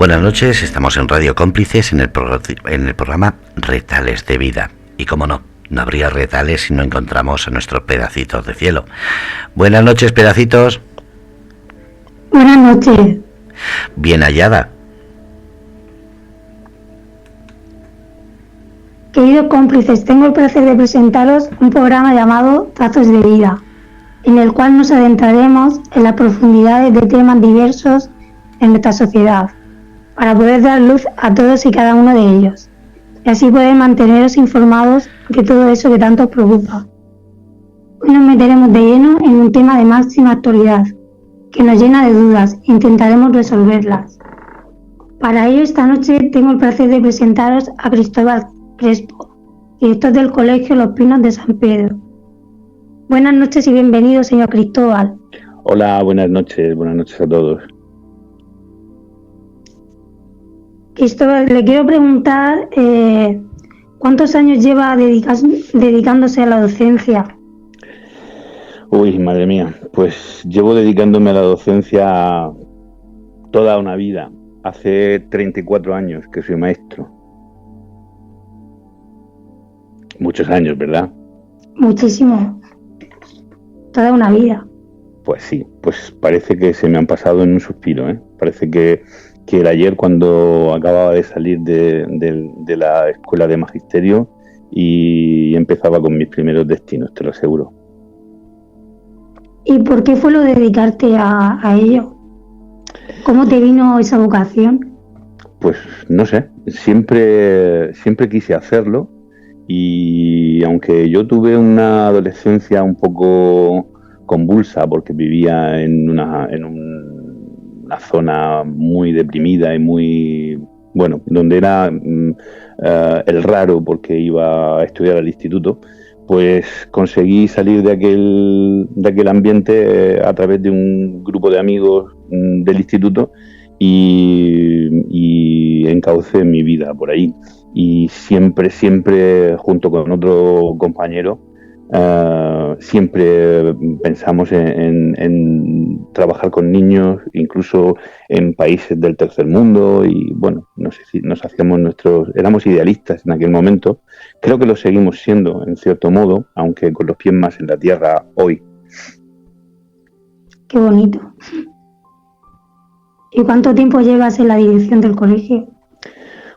Buenas noches, estamos en Radio Cómplices en el programa Retales de Vida. Y como no habría retales si no encontramos a nuestros pedacitos de cielo. Buenas noches, pedacitos. Buenas noches. Bien hallada. Queridos cómplices, tengo el placer de presentaros un programa llamado Trazos de Vida, en el cual nos adentraremos en las profundidades de temas diversos en nuestra sociedad, para poder dar luz a todos y cada uno de ellos, y así poder manteneros informados de todo eso que tanto os preocupa. Hoy nos meteremos de lleno en un tema de máxima actualidad, que nos llena de dudas e intentaremos resolverlas. Para ello, esta noche tengo el placer de presentaros a Cristóbal Crespo, director del Colegio Los Pinos de San Pedro. Buenas noches y bienvenido, señor Cristóbal. Hola, buenas noches a todos. Cristóbal, le quiero preguntar ¿cuántos años lleva dedicándose a la docencia? Uy, madre mía, pues llevo dedicándome a la docencia toda una vida. Hace 34 años que soy maestro. Muchos años, ¿verdad? Muchísimo. Toda una vida. Pues sí, pues parece que se me han pasado en un suspiro, ¿eh? Parece que era ayer cuando acababa de salir de la escuela de magisterio y empezaba con mis primeros destinos, te lo aseguro. ¿Y por qué fue lo de dedicarte a ello? ¿Cómo te vino esa vocación? Pues no sé, siempre quise hacerlo y aunque yo tuve una adolescencia un poco convulsa porque vivía en una zona muy deprimida y muy, bueno, donde era el raro porque iba a estudiar al instituto, pues conseguí salir de aquel ambiente a través de un grupo de amigos del instituto y encaucé mi vida por ahí. Y siempre, junto con otro compañero, siempre pensamos en trabajar con niños, incluso en países del tercer mundo, y bueno, no sé si éramos idealistas en aquel momento. Creo que lo seguimos siendo en cierto modo, aunque con los pies más en la tierra hoy. Qué bonito. ¿Y cuánto tiempo llevas en la dirección del colegio?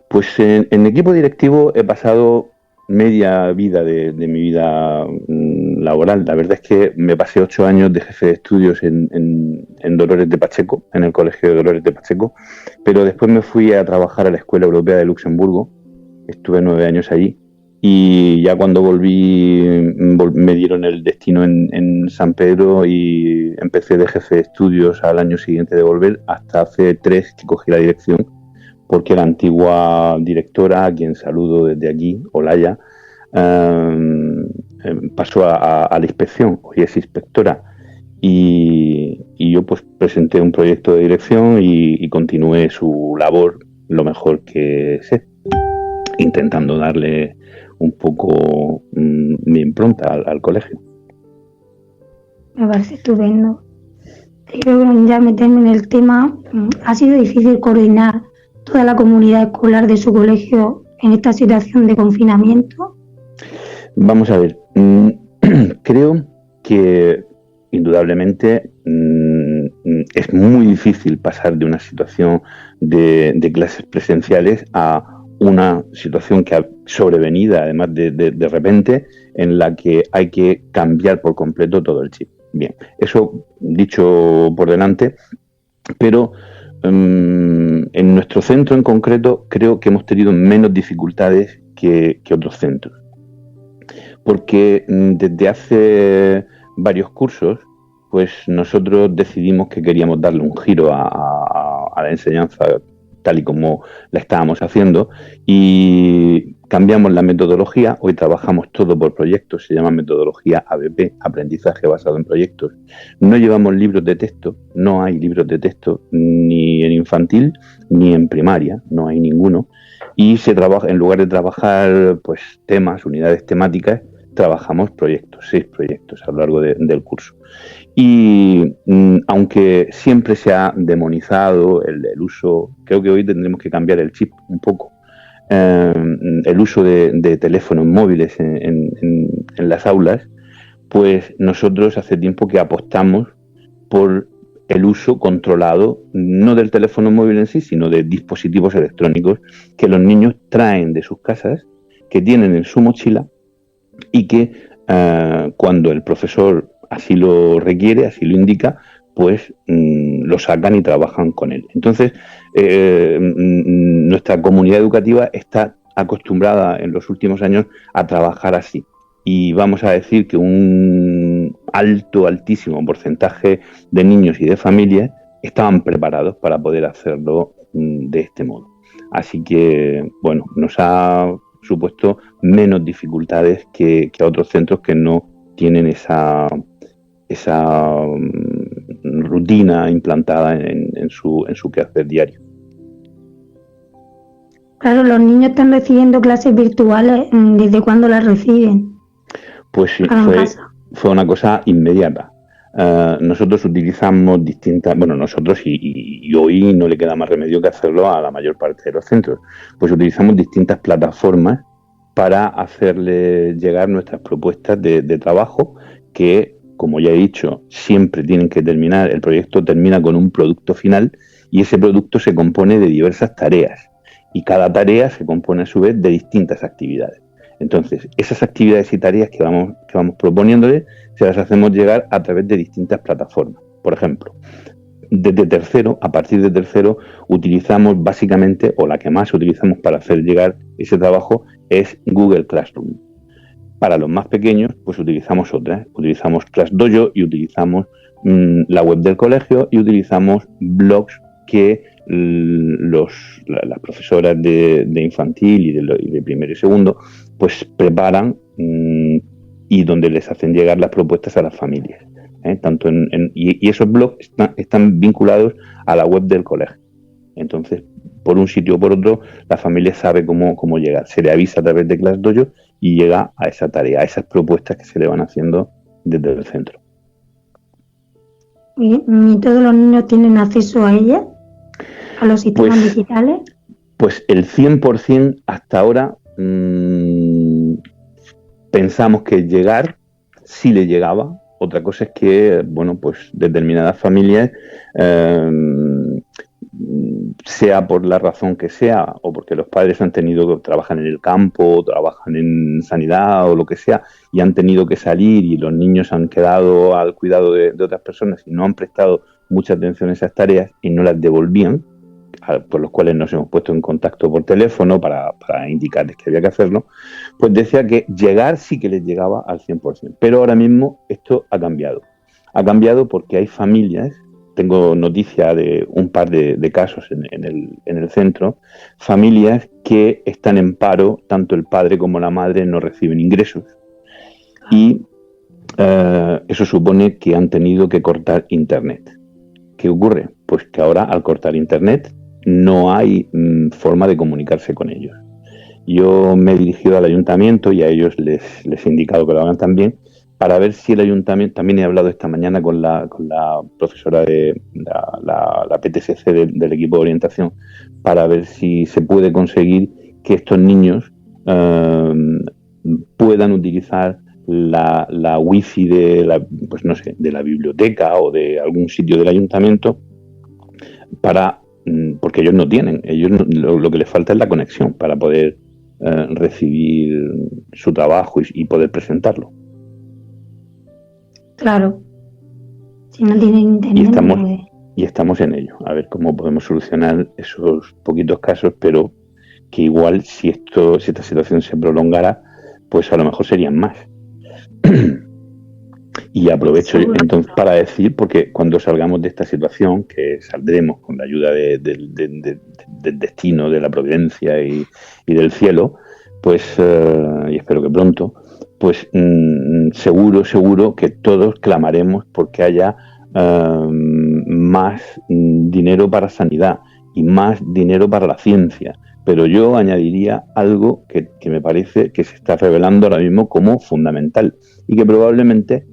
Pues en equipo directivo he pasado media vida de mi vida laboral. La verdad es que me pasé 8 años de jefe de estudios en Dolores de Pacheco, en el Colegio de Dolores de Pacheco, pero después me fui a trabajar a la Escuela Europea de Luxemburgo. Estuve 9 años allí y ya cuando volví me dieron el destino en San Pedro y empecé de jefe de estudios al año siguiente de volver, hasta hace 3 que cogí la dirección, porque la antigua directora, a quien saludo desde aquí, Olaya, pasó a la inspección, hoy es inspectora, y yo pues presenté un proyecto de dirección y continué su labor lo mejor que sé, intentando darle un poco mi impronta al colegio. Me parece estupendo. Quiero ya meterme en el tema. ¿Ha sido difícil coordinar toda la comunidad escolar de su colegio en esta situación de confinamiento? Vamos a ver, creo que indudablemente es muy difícil pasar de una situación de clases presenciales a una situación que ha sobrevenida, además de repente, en la que hay que cambiar por completo todo el chip. Bien, eso dicho por delante, pero en nuestro centro en concreto creo que hemos tenido menos dificultades que otros centros, porque desde hace varios cursos pues nosotros decidimos que queríamos darle un giro a la enseñanza tal y como la estábamos haciendo y cambiamos la metodología. Hoy trabajamos todo por proyectos, se llama metodología ABP, aprendizaje basado en proyectos. No llevamos libros de texto, no hay libros de texto ni en infantil ni en primaria, no hay ninguno. Y se trabaja, en lugar de trabajar pues temas, unidades temáticas, trabajamos 6 proyectos a lo largo del curso. Y aunque siempre se ha demonizado el uso, creo que hoy tendremos que cambiar el chip un poco, el uso de teléfonos móviles en las aulas, pues nosotros hace tiempo que apostamos por el uso controlado, no del teléfono móvil en sí, sino de dispositivos electrónicos que los niños traen de sus casas, que tienen en su mochila y que cuando el profesor así lo requiere, así lo indica, pues lo sacan y trabajan con él. Entonces, nuestra comunidad educativa está acostumbrada en los últimos años a trabajar así. Y vamos a decir que un altísimo porcentaje de niños y de familias estaban preparados para poder hacerlo de este modo. Así que, bueno, nos ha supuesto menos dificultades que a otros centros que no tienen esa rutina implantada en su quehacer diario. Claro, los niños están recibiendo clases virtuales. ¿Desde cuándo las reciben? Pues sí, fue una cosa inmediata. Nosotros utilizamos nosotros y hoy no le queda más remedio que hacerlo a la mayor parte de los centros, pues utilizamos distintas plataformas para hacerle llegar nuestras propuestas de trabajo que, como ya he dicho, siempre tienen que terminar, el proyecto termina con un producto final y ese producto se compone de diversas tareas y cada tarea se compone a su vez de distintas actividades. Entonces, esas actividades y tareas que vamos proponiéndole se las hacemos llegar a través de distintas plataformas. Por ejemplo, a partir de tercero, utilizamos básicamente, o la que más utilizamos para hacer llegar ese trabajo es Google Classroom. Para los más pequeños, pues utilizamos otras. Utilizamos ClassDojo y utilizamos la web del colegio y utilizamos blogs que las profesoras de infantil y de primero y segundo pues preparan y donde les hacen llegar las propuestas a las familias. Y esos blogs están vinculados a la web del colegio. Entonces, por un sitio o por otro, la familia sabe cómo llegar. Se le avisa a través de ClassDojo y llega a esa tarea, a esas propuestas que se le van haciendo desde el centro. ¿Y todos los niños tienen acceso a ellas? ¿A los sistemas digitales? Pues el 100% hasta ahora pensamos que llegar sí le llegaba. Otra cosa es que, pues determinadas familias, sea por la razón que sea, o porque los padres trabajan en el campo, trabajan en sanidad o lo que sea, y han tenido que salir y los niños han quedado al cuidado de otras personas y no han prestado mucha atención a esas tareas y no las devolvían, por los cuales nos hemos puesto en contacto por teléfono para indicarles que había que hacerlo, pues decía que llegar sí que les llegaba al 100%. Pero ahora mismo esto ha cambiado. Ha cambiado porque hay familias, tengo noticia de un par de casos en el centro, familias que están en paro, tanto el padre como la madre no reciben ingresos y eso supone que han tenido que cortar internet. ¿Qué ocurre? Pues que ahora al cortar internet no hay forma de comunicarse con ellos. Yo me he dirigido al ayuntamiento y a ellos les he indicado que lo hagan también para ver si el ayuntamiento, también he hablado esta mañana con la profesora de la PTCC del equipo de orientación, para ver si se puede conseguir que estos niños puedan utilizar la wifi de la biblioteca o de algún sitio del ayuntamiento porque ellos no tienen, lo que les falta es la conexión para poder recibir su trabajo y poder presentarlo. Claro. Si no tienen internet. Y estamos en ello, a ver cómo podemos solucionar esos poquitos casos, pero que igual si esta situación se prolongara, pues a lo mejor serían más. Y aprovecho entonces para decir, porque cuando salgamos de esta situación, que saldremos con la ayuda del destino, de la providencia y del pues, y espero que pronto, pues seguro que todos clamaremos porque haya más dinero para sanidad y más dinero para la ciencia, pero yo añadiría algo que me parece que se está revelando ahora mismo como fundamental y que probablemente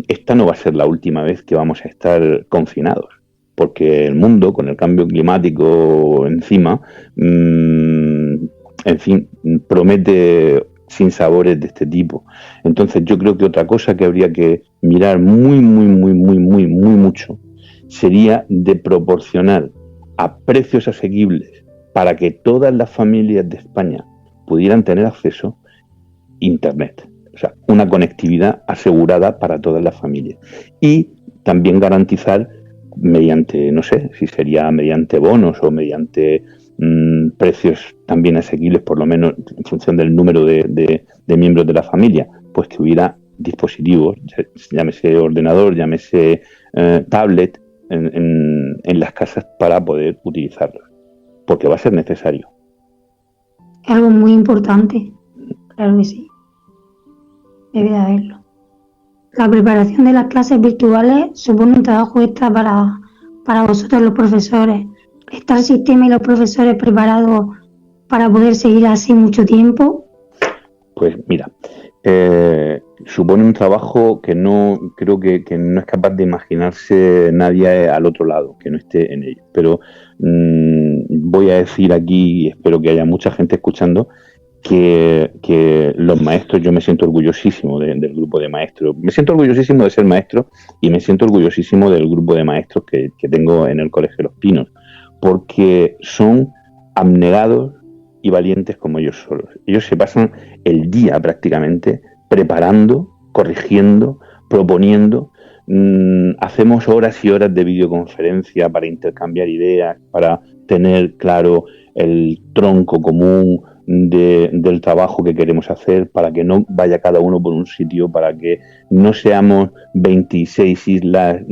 esta no va a ser la última vez que vamos a estar confinados, porque el mundo, con el cambio climático encima, en fin, promete sinsabores de este tipo. Entonces yo creo que otra cosa que habría que mirar muy mucho sería de proporcionar a precios asequibles para que todas las familias de España pudieran tener acceso a Internet. O sea, una conectividad asegurada para todas las familias. Y también garantizar mediante, no sé, si sería mediante bonos o mediante precios también asequibles, por lo menos en función del número de miembros de la familia, pues que hubiera dispositivos, llámese ordenador, llámese tablet, en las casas para poder utilizarlos, porque va a ser necesario. Es algo muy importante, claro que sí. Debe de haberlo. La preparación de las clases virtuales supone un trabajo extra para vosotros los profesores. ¿Está el sistema y los profesores preparados para poder seguir así mucho tiempo? Pues mira, supone un trabajo que no creo que no es capaz de imaginarse nadie al otro lado, que no esté en ello. Pero voy a decir aquí, y espero que haya mucha gente escuchando, que los maestros, yo me siento orgullosísimo del grupo de maestros. Me siento orgullosísimo de ser maestro y me siento orgullosísimo del grupo de maestros que tengo en el Colegio Los Pinos, porque son abnegados y valientes como ellos solos. Ellos se pasan el día prácticamente preparando, corrigiendo, proponiendo. Hacemos horas y horas de videoconferencia para intercambiar ideas, para tener claro el tronco común del trabajo que queremos hacer, para que no vaya cada uno por un sitio, para que no seamos 26 islas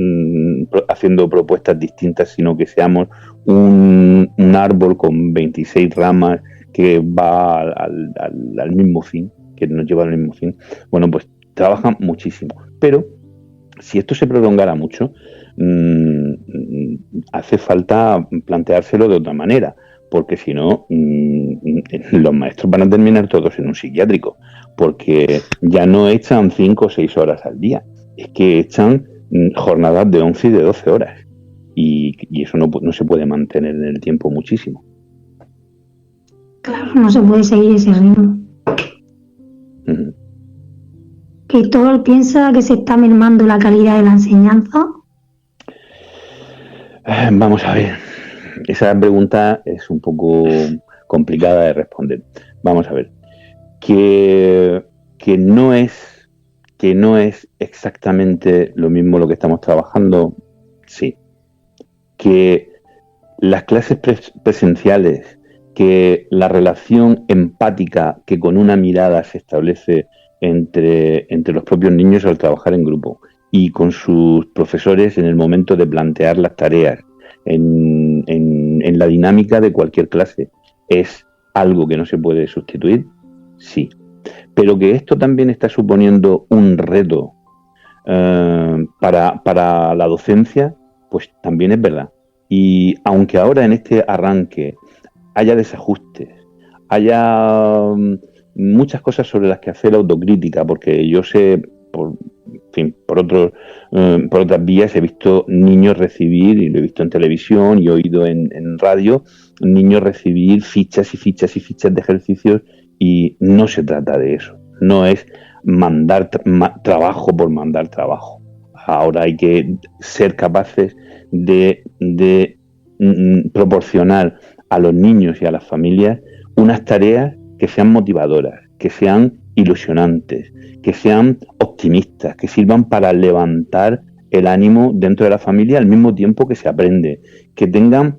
haciendo propuestas distintas, sino que seamos un árbol con 26 ramas que va al mismo fin, que nos lleva al mismo fin. Bueno, pues trabajan muchísimo, pero si esto se prolongara mucho, hace falta planteárselo de otra manera, porque si no, los maestros van a terminar todos en un psiquiátrico, porque ya no echan 5 o 6 horas al día, es que echan jornadas de 11 y de 12 horas, y eso no se puede mantener en el tiempo muchísimo. Claro, no se puede seguir ese ritmo. Uh-huh. ¿Cristóbal piensa que se está mermando la calidad de la enseñanza? Vamos a ver. Esa pregunta es un poco complicada de responder. Vamos a ver. Que no es exactamente lo mismo lo que estamos trabajando, sí. Que las clases presenciales, que la relación empática que con una mirada se establece entre los propios niños al trabajar en grupo y con sus profesores en el momento de plantear las tareas, en la dinámica de cualquier clase, ¿es algo que no se puede sustituir? Sí. Pero que esto también está suponiendo un reto para la docencia, pues también es verdad. Y aunque ahora en este arranque haya desajustes, haya muchas cosas sobre las que hacer autocrítica, porque yo sé, por otras vías he visto niños recibir, y lo he visto en televisión y he oído en radio, niños recibir fichas y fichas y fichas de ejercicios, y no se trata de eso. No es mandar trabajo por mandar trabajo. Ahora hay que ser capaces de proporcionar a los niños y a las familias unas tareas que sean motivadoras, que sean ilusionantes, que sean optimistas, que sirvan para levantar el ánimo dentro de la familia al mismo tiempo que se aprende, que tengan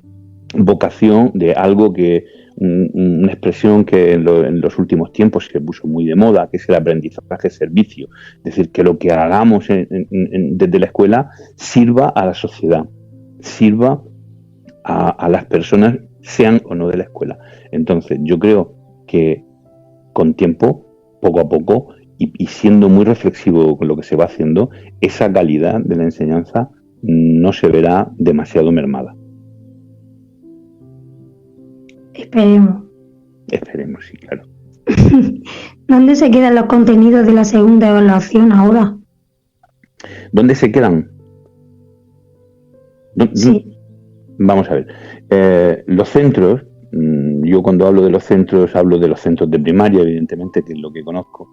vocación de algo que, una expresión que en los últimos tiempos se puso muy de moda, que es el aprendizaje servicio. Es decir, que lo que hagamos desde la escuela sirva a la sociedad, sirva a las personas, sean o no de la escuela. Entonces, yo creo que con tiempo, poco a poco, y siendo muy reflexivo con lo que se va haciendo, esa calidad de la enseñanza no se verá demasiado mermada. Esperemos. Esperemos, sí, claro. ¿Dónde se quedan los contenidos de la segunda evaluación ahora? ¿Dónde se quedan? Sí. Vamos a ver. Los centros, yo cuando hablo de los centros de primaria, evidentemente, que es lo que conozco.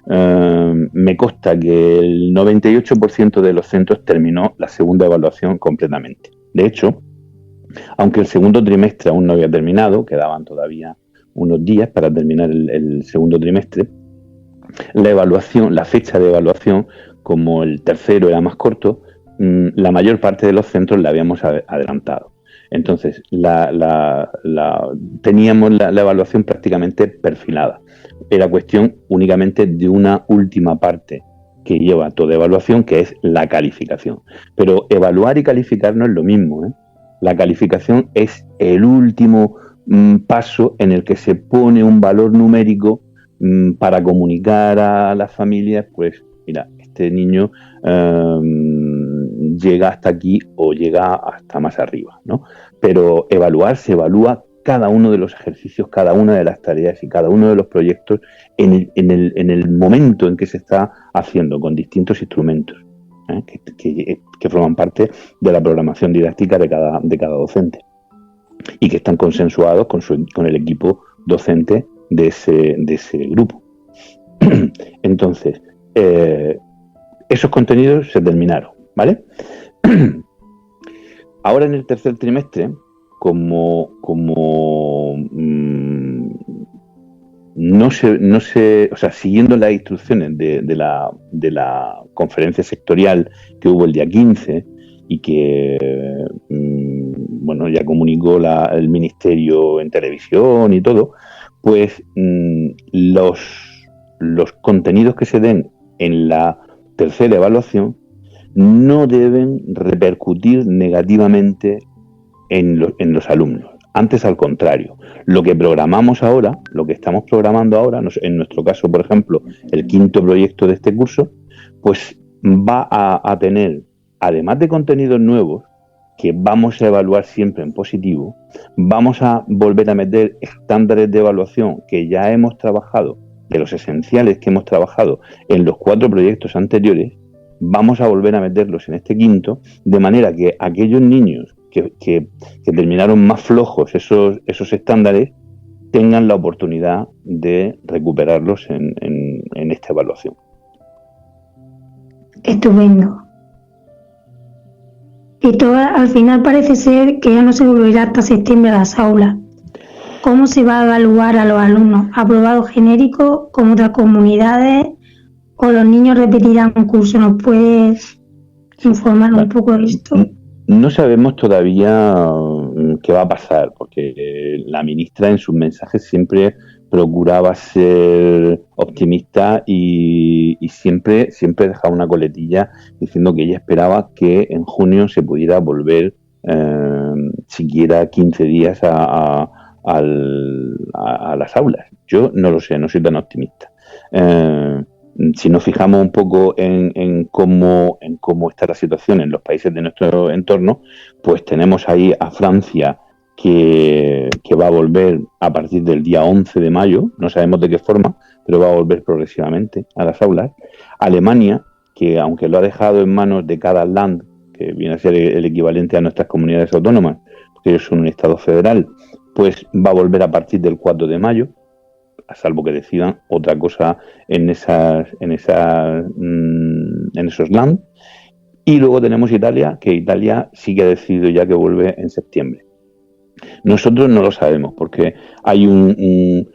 Me consta que el 98% de los centros terminó la segunda evaluación completamente. De hecho, aunque el segundo trimestre aún no había terminado, quedaban todavía unos días para terminar el segundo trimestre, la fecha de evaluación, como el tercero era más corto, la mayor parte de los centros la habíamos adelantado. Entonces, teníamos la evaluación prácticamente perfilada. Era cuestión únicamente de una última parte que lleva toda evaluación, que es la calificación. Pero evaluar y calificar no es lo mismo, ¿eh? La calificación es el último paso en el que se pone un valor numérico para comunicar a las familias, pues mira, este niño llega hasta aquí o llega hasta más arriba, ¿no? Pero se evalúa cada uno de los ejercicios, cada una de las tareas y cada uno de los proyectos en el momento en que se está haciendo, con distintos instrumentos que forman parte de la programación didáctica de cada docente y que están consensuados con el equipo docente de ese grupo. Entonces, esos contenidos se terminaron, ¿vale? Ahora en el tercer trimestre, como no se, o sea, siguiendo las instrucciones de la conferencia sectorial que hubo el día 15 y que bueno, ya comunicó el Ministerio en televisión y todo, pues los contenidos que se den en la tercera evaluación no deben repercutir negativamente en los alumnos. Antes, al contrario, lo que programamos ahora, lo que estamos programando ahora, en nuestro caso, por ejemplo, el quinto proyecto de este curso, pues va a tener, además de contenidos nuevos, que vamos a evaluar siempre en positivo, vamos a volver a meter estándares de evaluación que ya hemos trabajado, de los esenciales que hemos trabajado en los 4 proyectos anteriores, vamos a volver a meterlos en este quinto, de manera que aquellos niños que terminaron más flojos esos estándares tengan la oportunidad de recuperarlos en esta evaluación. Estupendo. Y todo al final parece ser que ya no se volverá hasta septiembre a las aulas. ¿Cómo se va a evaluar a los alumnos? ¿Aprobados genéricos como otras comunidades? ¿O los niños repetirán un curso? ¿Nos puedes informar un poco de esto? No sabemos todavía qué va a pasar, porque la ministra en sus mensajes siempre procuraba ser optimista y siempre dejaba una coletilla diciendo que ella esperaba que en junio se pudiera volver siquiera 15 días a las aulas. Yo no lo sé, no soy tan optimista. Si nos fijamos un poco en cómo está la situación en los países de nuestro entorno, pues tenemos ahí a Francia que va a volver a partir del día 11 de mayo, no sabemos de qué forma, pero va a volver progresivamente a las aulas. Alemania, que aunque lo ha dejado en manos de cada land, que viene a ser el equivalente a nuestras comunidades autónomas, porque ellos son un estado federal, pues va a volver a partir del 4 de mayo, a salvo que decidan otra cosa en esos land. Y luego tenemos Italia, que Italia sí que ha decidido ya que vuelve en septiembre. Nosotros no lo sabemos porque hay un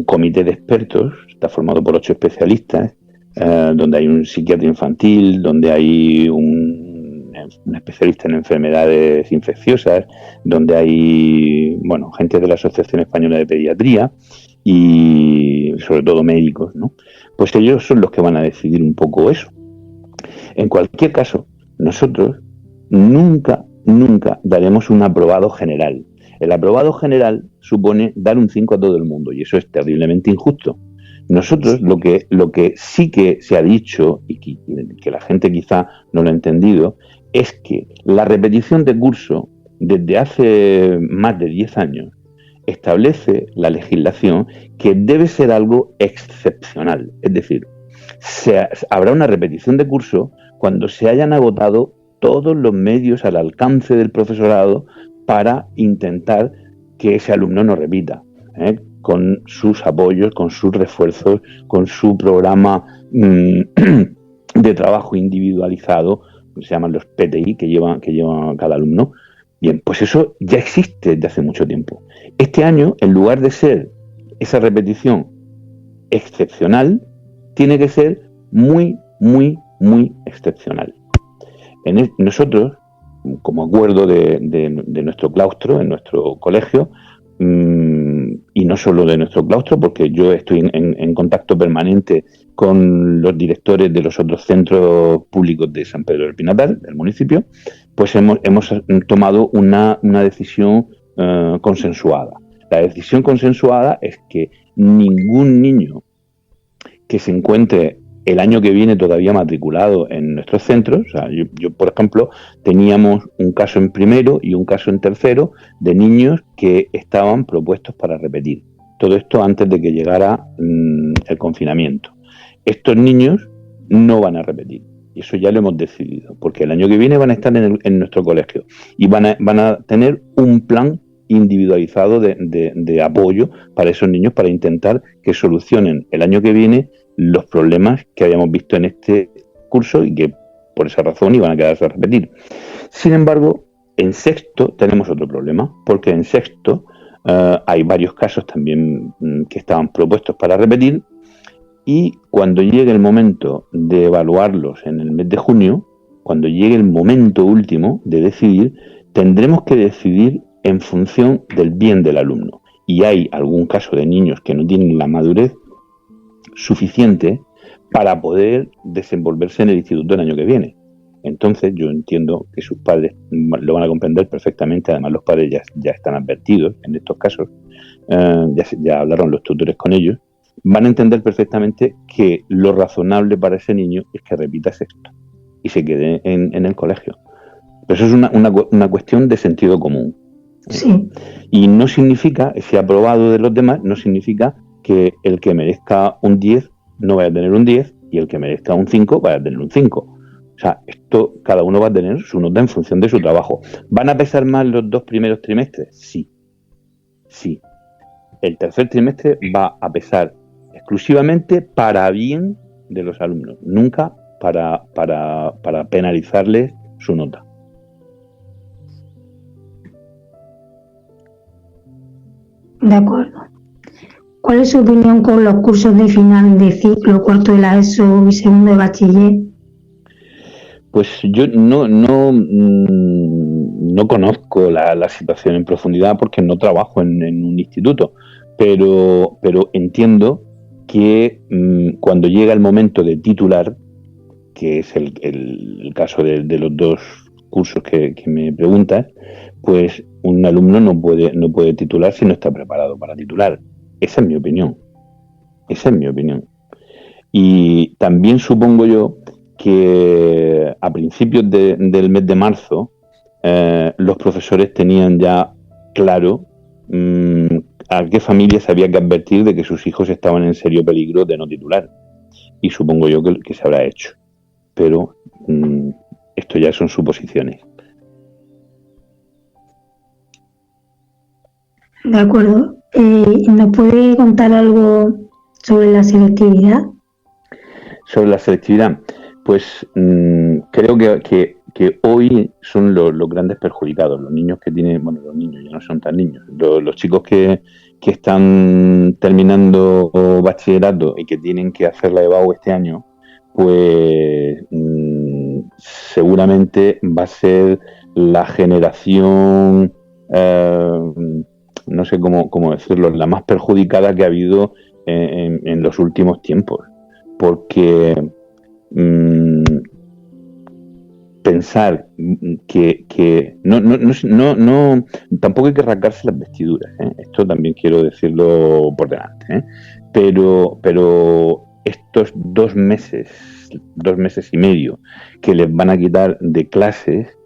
comité de expertos, está formado por 8 especialistas, donde hay un psiquiatra infantil, donde hay un especialista en enfermedades infecciosas, donde hay gente de la Asociación Española de Pediatría y sobre todo médicos, ¿no? Pues ellos son los que van a decidir un poco eso. En cualquier caso, nosotros nunca daremos un aprobado general. El aprobado general supone dar un 5 a todo el mundo y eso es terriblemente injusto. Nosotros lo que sí que se ha dicho y que la gente quizá no lo ha entendido es que la repetición de curso desde hace más de 10 años establece la legislación que debe ser algo excepcional. Es decir, habrá una repetición de curso cuando se hayan agotado todos los medios al alcance del profesorado para intentar que ese alumno no repita, con sus apoyos, con sus refuerzos, con su programa de trabajo individualizado, que se llaman los PTI, que lleva cada alumno. Bien, pues eso ya existe desde hace mucho tiempo. Este año, en lugar de ser esa repetición excepcional, tiene que ser muy, muy, muy excepcional. Nosotros, como acuerdo de nuestro claustro, en nuestro colegio, y no solo de nuestro claustro, porque yo estoy en contacto permanente con los directores de los otros centros públicos de San Pedro del Pinatar, del municipio, pues hemos tomado una decisión consensuada. La decisión consensuada es que ningún niño que se encuentre el año que viene todavía matriculado en nuestros centros, o sea, yo, por ejemplo, teníamos un caso en primero y un caso en tercero de niños que estaban propuestos para repetir. Todo esto antes de que llegara el confinamiento. Estos niños no van a repetir, y eso ya lo hemos decidido, porque el año que viene van a estar en nuestro colegio y van a tener un plan individualizado de apoyo para esos niños, para intentar que solucionen el año que viene los problemas que habíamos visto en este curso y que por esa razón iban a quedarse a repetir. Sin embargo, en sexto tenemos otro problema, porque en sexto hay varios casos también que estaban propuestos para repetir, y cuando llegue el momento de evaluarlos en el mes de junio, cuando llegue el momento último de decidir, tendremos que decidir en función del bien del alumno. Y hay algún caso de niños que no tienen la madurez suficiente para poder desenvolverse en el instituto el año que viene. Entonces yo entiendo que sus padres lo van a comprender perfectamente. Además, los padres ya están advertidos en estos casos, ya hablaron los tutores con ellos, van a entender perfectamente que lo razonable para ese niño es que repita sexto y se quede en el colegio. Pero eso es una cuestión de sentido común. Sí. Y no significa, si aprobado de los demás, no significa que el que merezca un 10 no vaya a tener un 10 y el que merezca un 5 vaya a tener un 5. O sea, esto cada uno va a tener su nota en función de su trabajo. ¿Van a pesar más los 2 primeros trimestres? Sí. Sí. El tercer trimestre va a pesar exclusivamente para bien de los alumnos, nunca para penalizarles su nota. De acuerdo. ¿Cuál es su opinión con los cursos de final de ciclo, cuarto de la ESO y segundo de bachiller? Pues yo no conozco la situación en profundidad porque no trabajo en un instituto, pero entiendo que cuando llega el momento de titular, que es el caso de los 2 cursos que me preguntas, pues un alumno no puede titular si no está preparado para titular. Esa es mi opinión. Y también supongo yo que a principios del mes de marzo los profesores tenían ya claro a qué familias había que advertir de que sus hijos estaban en serio peligro de no titular. Y supongo yo que se habrá hecho. Pero esto ya son suposiciones. De acuerdo. ¿Nos puede contar algo sobre la selectividad? Sobre la selectividad, pues creo que hoy son los grandes perjudicados, los niños que tienen, bueno, los niños ya no son tan niños, los chicos que están terminando bachillerato y que tienen que hacer la EBAU este año, pues seguramente va a ser la generación, no sé cómo decirlo, la más perjudicada que ha habido en los últimos tiempos, porque pensar que no tampoco hay que rasgarse las vestiduras, esto también quiero decirlo por delante, pero estos 2 meses y medio que les van a quitar de clases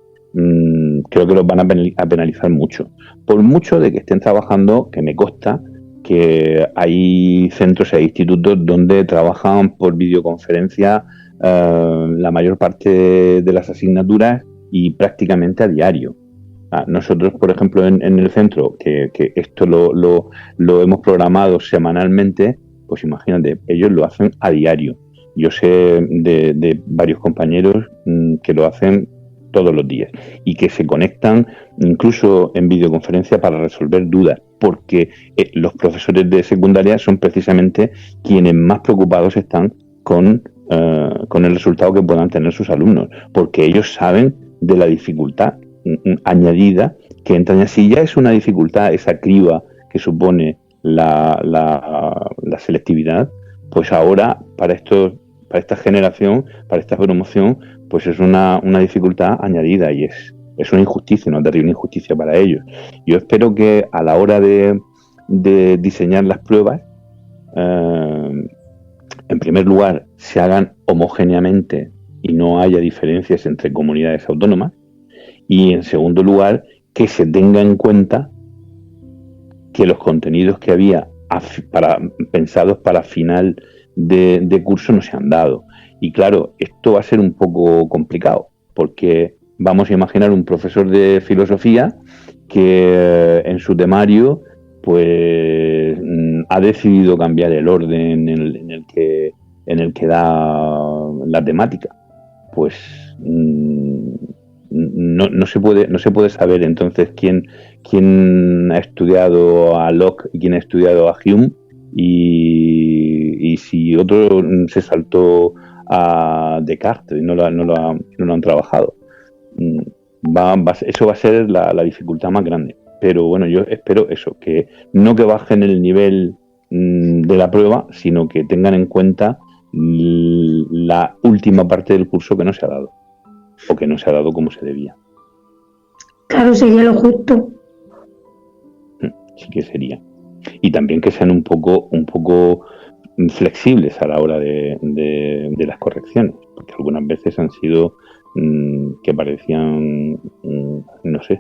creo que los van a penalizar mucho. Por mucho de que estén trabajando, que me consta que hay centros e institutos donde trabajan por videoconferencia la mayor parte de las asignaturas y prácticamente a diario. Nosotros, por ejemplo, en el centro, que esto lo hemos programado semanalmente, pues imagínate, ellos lo hacen a diario. Yo sé de varios compañeros que lo hacen todos los días y que se conectan incluso en videoconferencia para resolver dudas, porque los profesores de secundaria son precisamente quienes más preocupados están con el resultado que puedan tener sus alumnos, porque ellos saben de la dificultad añadida que entraña. Si ya es una dificultad esa criba que supone la selectividad, pues ahora para esta generación, para esta promoción, pues es una dificultad añadida y es una injusticia, una terrible injusticia para ellos. Yo espero que a la hora de diseñar las pruebas, en primer lugar, se hagan homogéneamente y no haya diferencias entre comunidades autónomas. Y en segundo lugar, que se tenga en cuenta que los contenidos que había pensados para final de curso no se han dado. Y claro, esto va a ser un poco complicado, porque vamos a imaginar un profesor de filosofía que en su temario pues ha decidido cambiar el orden en el que da la temática. Pues no se puede saber entonces quién ha estudiado a Locke y quién ha estudiado a Hume, y si otro se saltó a Descartes y no lo han trabajado. Eso va a ser la dificultad más grande. Pero bueno, yo espero eso, que no que bajen el nivel de la prueba, sino que tengan en cuenta la última parte del curso que no se ha dado, o que no se ha dado como se debía. Claro, sería lo justo. Sí que sería. Y también que sean un poco flexibles a la hora de las correcciones, porque algunas veces han sido que parecían, no sé,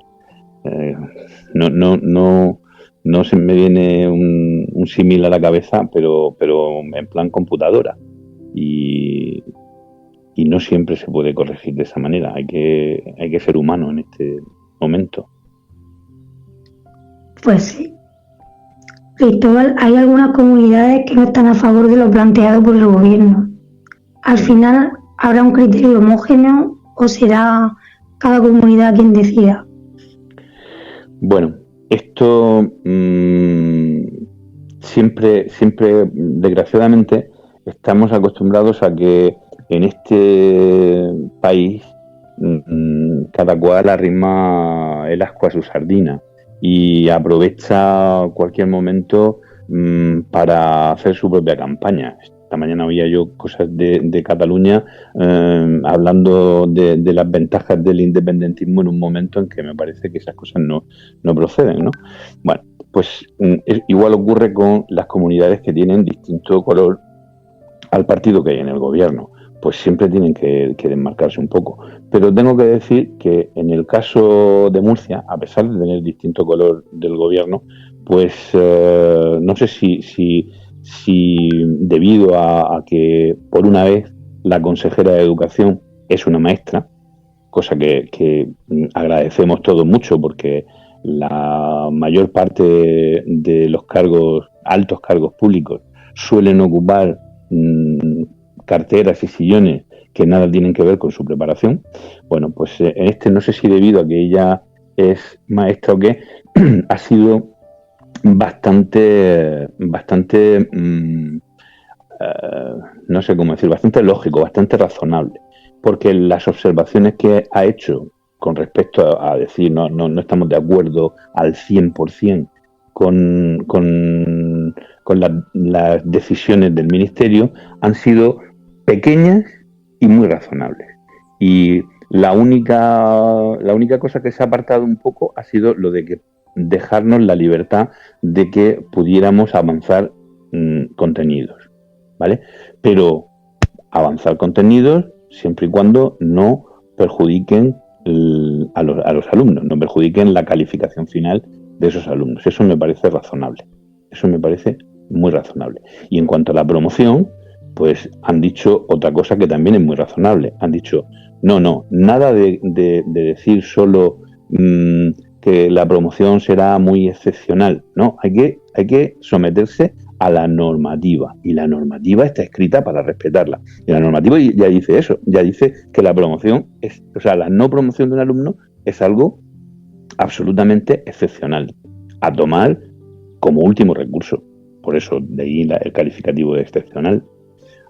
no se me viene un símil a la cabeza, pero en plan computadora, y no siempre se puede corregir de esa manera. Hay que ser humano en este momento. Pues sí. Cristóbal, hay algunas comunidades que no están a favor de lo planteado por el gobierno. Al final, ¿habrá un criterio homogéneo o será cada comunidad quien decida? Bueno, esto siempre, desgraciadamente, estamos acostumbrados a que en este país cada cual arrima el ascua a su sardina y aprovecha cualquier momento para hacer su propia campaña. Esta mañana oía yo cosas de Cataluña hablando de las ventajas del independentismo en un momento en que me parece que esas cosas no proceden, ¿no? Bueno, pues igual ocurre con las comunidades que tienen distinto color al partido que hay en el gobierno. Pues siempre tienen que desmarcarse un poco. Pero tengo que decir que en el caso de Murcia, a pesar de tener distinto color del gobierno, pues no sé si debido a que por una vez la consejera de Educación es una maestra, cosa que agradecemos todos mucho, porque la mayor parte de los altos cargos públicos suelen ocupar carteras y sillones que nada tienen que ver con su preparación. Bueno, pues en este no sé si debido a que ella es maestra o qué, ha sido bastante no sé cómo decir, bastante lógico, bastante razonable, porque las observaciones que ha hecho con respecto a decir no estamos de acuerdo al 100% con las decisiones del ministerio han sido pequeñas y muy razonables. Y la única cosa que se ha apartado un poco ha sido lo de que dejarnos la libertad de que pudiéramos avanzar contenidos, ¿vale? Pero avanzar contenidos siempre y cuando no perjudiquen a los alumnos, no perjudiquen la calificación final de esos alumnos. Eso me parece razonable. Eso me parece muy razonable. Y en cuanto a la promoción, pues han dicho otra cosa que también es muy razonable. Han dicho, no, nada de decir solo que la promoción será muy excepcional. No, hay que someterse a la normativa. Y la normativa está escrita para respetarla. Y la normativa ya dice eso, ya dice que la promoción la no promoción de un alumno es algo absolutamente excepcional, a tomar como último recurso. Por eso de ahí el calificativo de excepcional.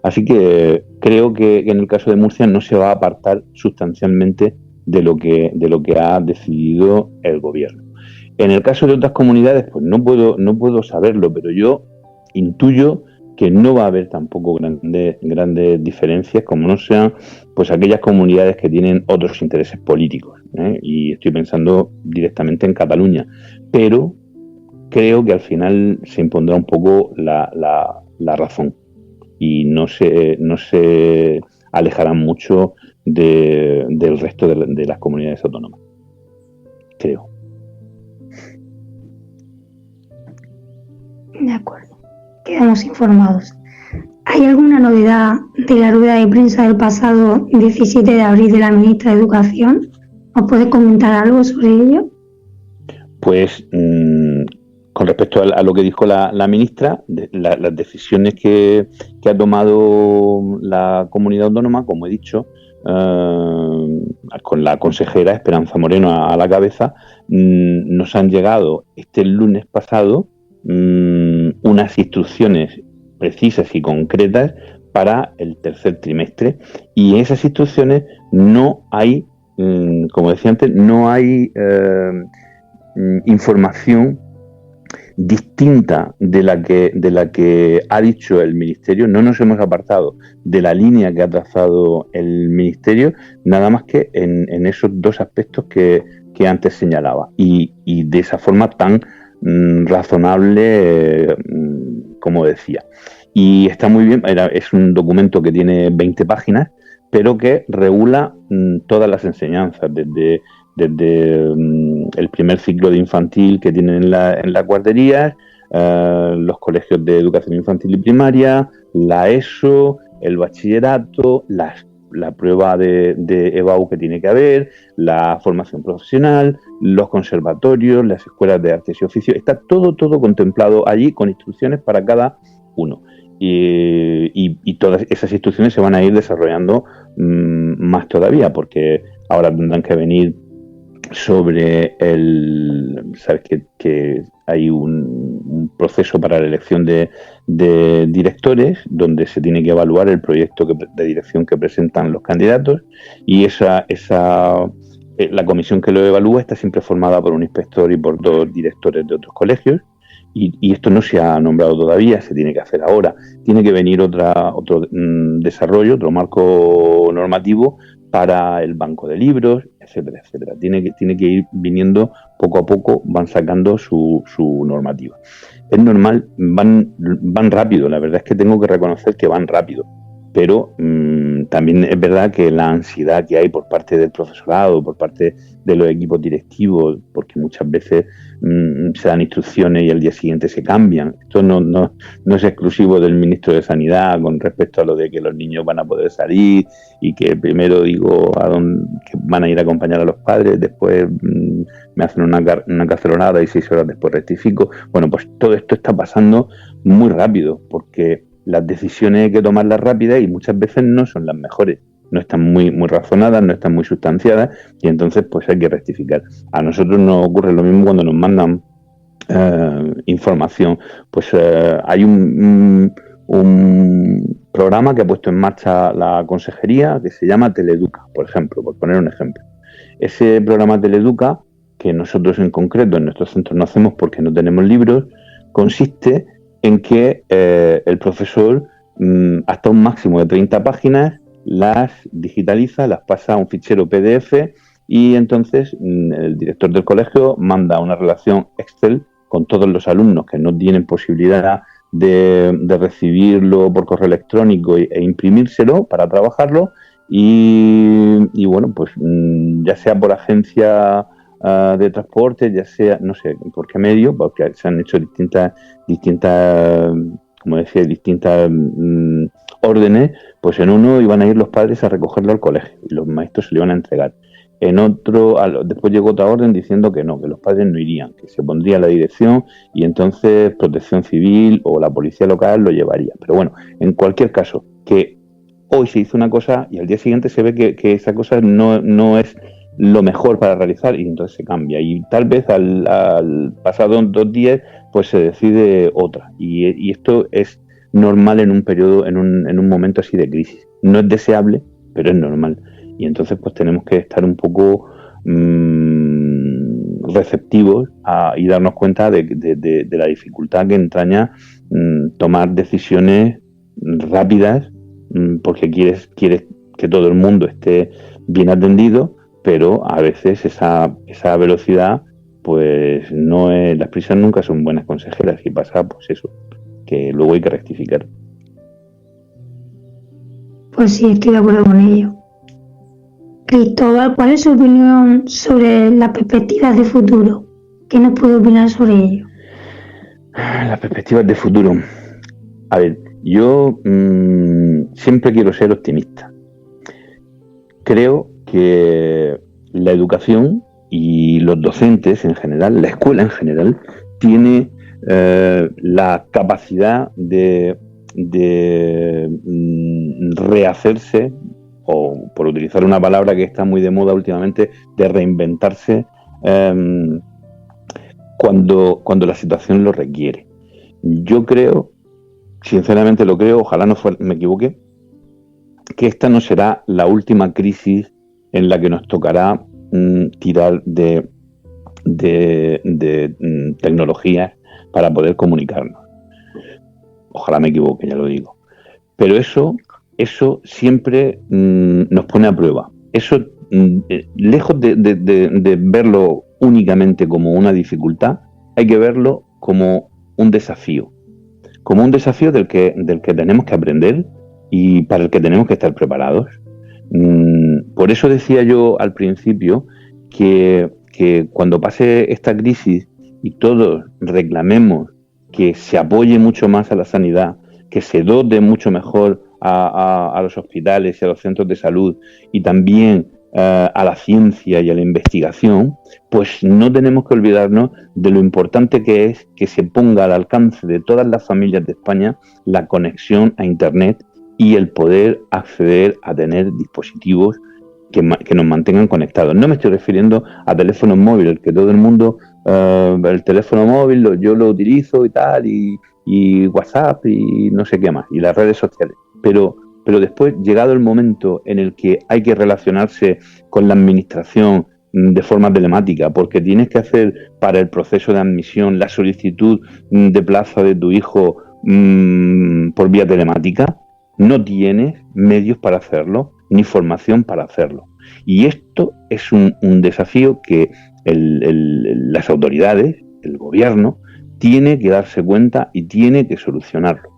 Así que creo que en el caso de Murcia no se va a apartar sustancialmente de lo que ha decidido el gobierno. En el caso de otras comunidades, pues no puedo saberlo, pero yo intuyo que no va a haber tampoco grandes diferencias, como no sean pues aquellas comunidades que tienen otros intereses políticos, ¿eh? Y estoy pensando directamente en Cataluña, pero creo que al final se impondrá un poco la razón y no se alejarán mucho del resto de las comunidades autónomas, creo. De acuerdo, quedamos informados. ¿Hay alguna novedad de la rueda de prensa del pasado 17 de abril de la ministra de Educación? ¿Os puede comentar algo sobre ello? Pues con respecto a lo que dijo la ministra, las decisiones que ha tomado la comunidad autónoma, como he dicho, con la consejera Esperanza Moreno a la cabeza, nos han llegado este lunes pasado unas instrucciones precisas y concretas para el tercer trimestre, y en esas instrucciones no hay, como decía antes, no hay información distinta de la que ha dicho el Ministerio. No nos hemos apartado de la línea que ha trazado el Ministerio, nada más que en esos dos aspectos que antes señalaba, y de esa forma tan razonable, como decía. Y está muy bien, es un documento que tiene 20 páginas, pero que regula todas las enseñanzas, desde el primer ciclo de infantil que tienen en las guarderías, los colegios de educación infantil y primaria, la ESO, el bachillerato, la prueba de EBAU que tiene que haber, la formación profesional, los conservatorios, las escuelas de artes y oficios. Está todo contemplado allí con instrucciones para cada uno. Y todas esas instrucciones se van a ir desarrollando más todavía, porque ahora tendrán que venir sobre sabes que hay un proceso para la elección de directores, donde se tiene que evaluar el proyecto de dirección que presentan los candidatos, y la comisión que lo evalúa está siempre formada por un inspector y por 2 directores de otros colegios, y esto no se ha nombrado todavía, se tiene que hacer ahora. Tiene que venir otro desarrollo, otro marco normativo para el banco de libros, etcétera, etcétera. Tiene que ir viniendo poco a poco, van sacando su normativa. Es normal, van rápido, la verdad es que tengo que reconocer que van rápido, pero también es verdad que la ansiedad que hay por parte del profesorado, por parte de los equipos directivos, porque muchas veces se dan instrucciones y al día siguiente se cambian. Esto no es exclusivo del ministro de Sanidad con respecto a lo de que los niños van a poder salir y que primero digo que van a ir a acompañar a los padres, después me hacen una cacerolada y 6 horas después rectifico. Bueno, pues todo esto está pasando muy rápido, porque las decisiones hay que tomarlas rápidas y muchas veces no son las mejores, no están muy razonadas, no están muy sustanciadas, y entonces pues hay que rectificar. A nosotros nos ocurre lo mismo cuando nos mandan información. Pues hay un programa que ha puesto en marcha la consejería que se llama Teleeduca, por ejemplo, por poner un ejemplo. Ese programa Teleeduca, que nosotros en concreto en nuestros centros no hacemos porque no tenemos libros, consiste en que el profesor hasta un máximo de 30 páginas las digitaliza, las pasa a un fichero PDF, y entonces el director del colegio manda una relación Excel con todos los alumnos que no tienen posibilidad de recibirlo por correo electrónico e imprimírselo para trabajarlo, y bueno, pues ya sea por agencia de transporte, ya sea, no sé por qué medio, porque se han hecho distintas como decía, distintas órdenes, pues en uno iban a ir los padres a recogerlo al colegio y los maestros se lo iban a entregar. En otro, después llegó otra orden diciendo que no, que los padres no irían, que se pondría la dirección y entonces Protección Civil o la policía local lo llevaría. Pero bueno, en cualquier caso, que hoy se hizo una cosa y al día siguiente se ve que esa cosa no es lo mejor para realizar y entonces se cambia. Y tal vez al pasado 2 días pues se decide otra. Y esto es normal en un periodo, en un momento así de crisis. No es deseable, pero es normal. Y entonces pues tenemos que estar un poco receptivos y darnos cuenta de la dificultad que entraña tomar decisiones rápidas, porque quieres que todo el mundo esté bien atendido, pero a veces esa velocidad, pues no es, las prisas nunca son buenas consejeras y pasa pues eso, que luego hay que rectificar. Pues sí, estoy de acuerdo con ello. Cristóbal, ¿cuál es su opinión sobre las perspectivas de futuro? ¿Qué nos puede opinar sobre ello? Las perspectivas de futuro. A ver, yo siempre quiero ser optimista. Creo que la educación y los docentes en general, la escuela en general, tiene la capacidad de rehacerse, o por utilizar una palabra que está muy de moda últimamente, de reinventarse cuando la situación lo requiere. Yo creo, sinceramente lo creo, ojalá me equivoque, que esta no será la última crisis en la que nos tocará tirar de tecnologías para poder comunicarnos. Ojalá me equivoque, ya lo digo. Pero eso siempre nos pone a prueba. Eso, lejos de verlo únicamente como una dificultad, hay que verlo como un desafío. Como un desafío del que tenemos que aprender y para el que tenemos que estar preparados. Por eso decía yo al principio que cuando pase esta crisis y todos reclamemos que se apoye mucho más a la sanidad, que se dote mucho mejor a los hospitales y a los centros de salud y también a la ciencia y a la investigación, pues no tenemos que olvidarnos de lo importante que es que se ponga al alcance de todas las familias de España la conexión a Internet y el poder acceder a tener dispositivos que nos mantengan conectados. No me estoy refiriendo a teléfonos móviles, que todo el mundo, el teléfono móvil yo lo utilizo y tal, y WhatsApp y no sé qué más, y las redes sociales. Pero después, llegado el momento en el que hay que relacionarse con la administración de forma telemática, porque tienes que hacer para el proceso de admisión la solicitud de plaza de tu hijo por vía telemática, no tienes medios para hacerlo, ni formación para hacerlo. Y esto es un desafío que las autoridades, el gobierno, tiene que darse cuenta y tiene que solucionarlo.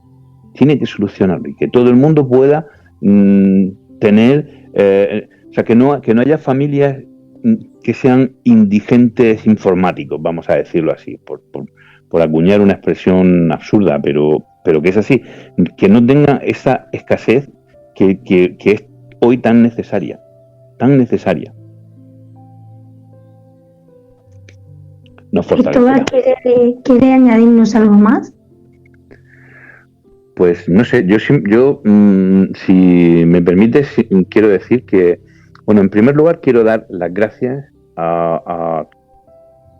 Tiene que solucionarlo y que todo el mundo pueda tener, o sea, que no haya familias que sean indigentes informáticos, vamos a decirlo así, por acuñar una expresión absurda, pero que es así, que no tenga esa escasez que es hoy tan necesaria. Nos fortalecerá. ¿Quiere añadirnos algo más? Pues no sé, yo si me permites, quiero decir que, bueno, en primer lugar quiero dar las gracias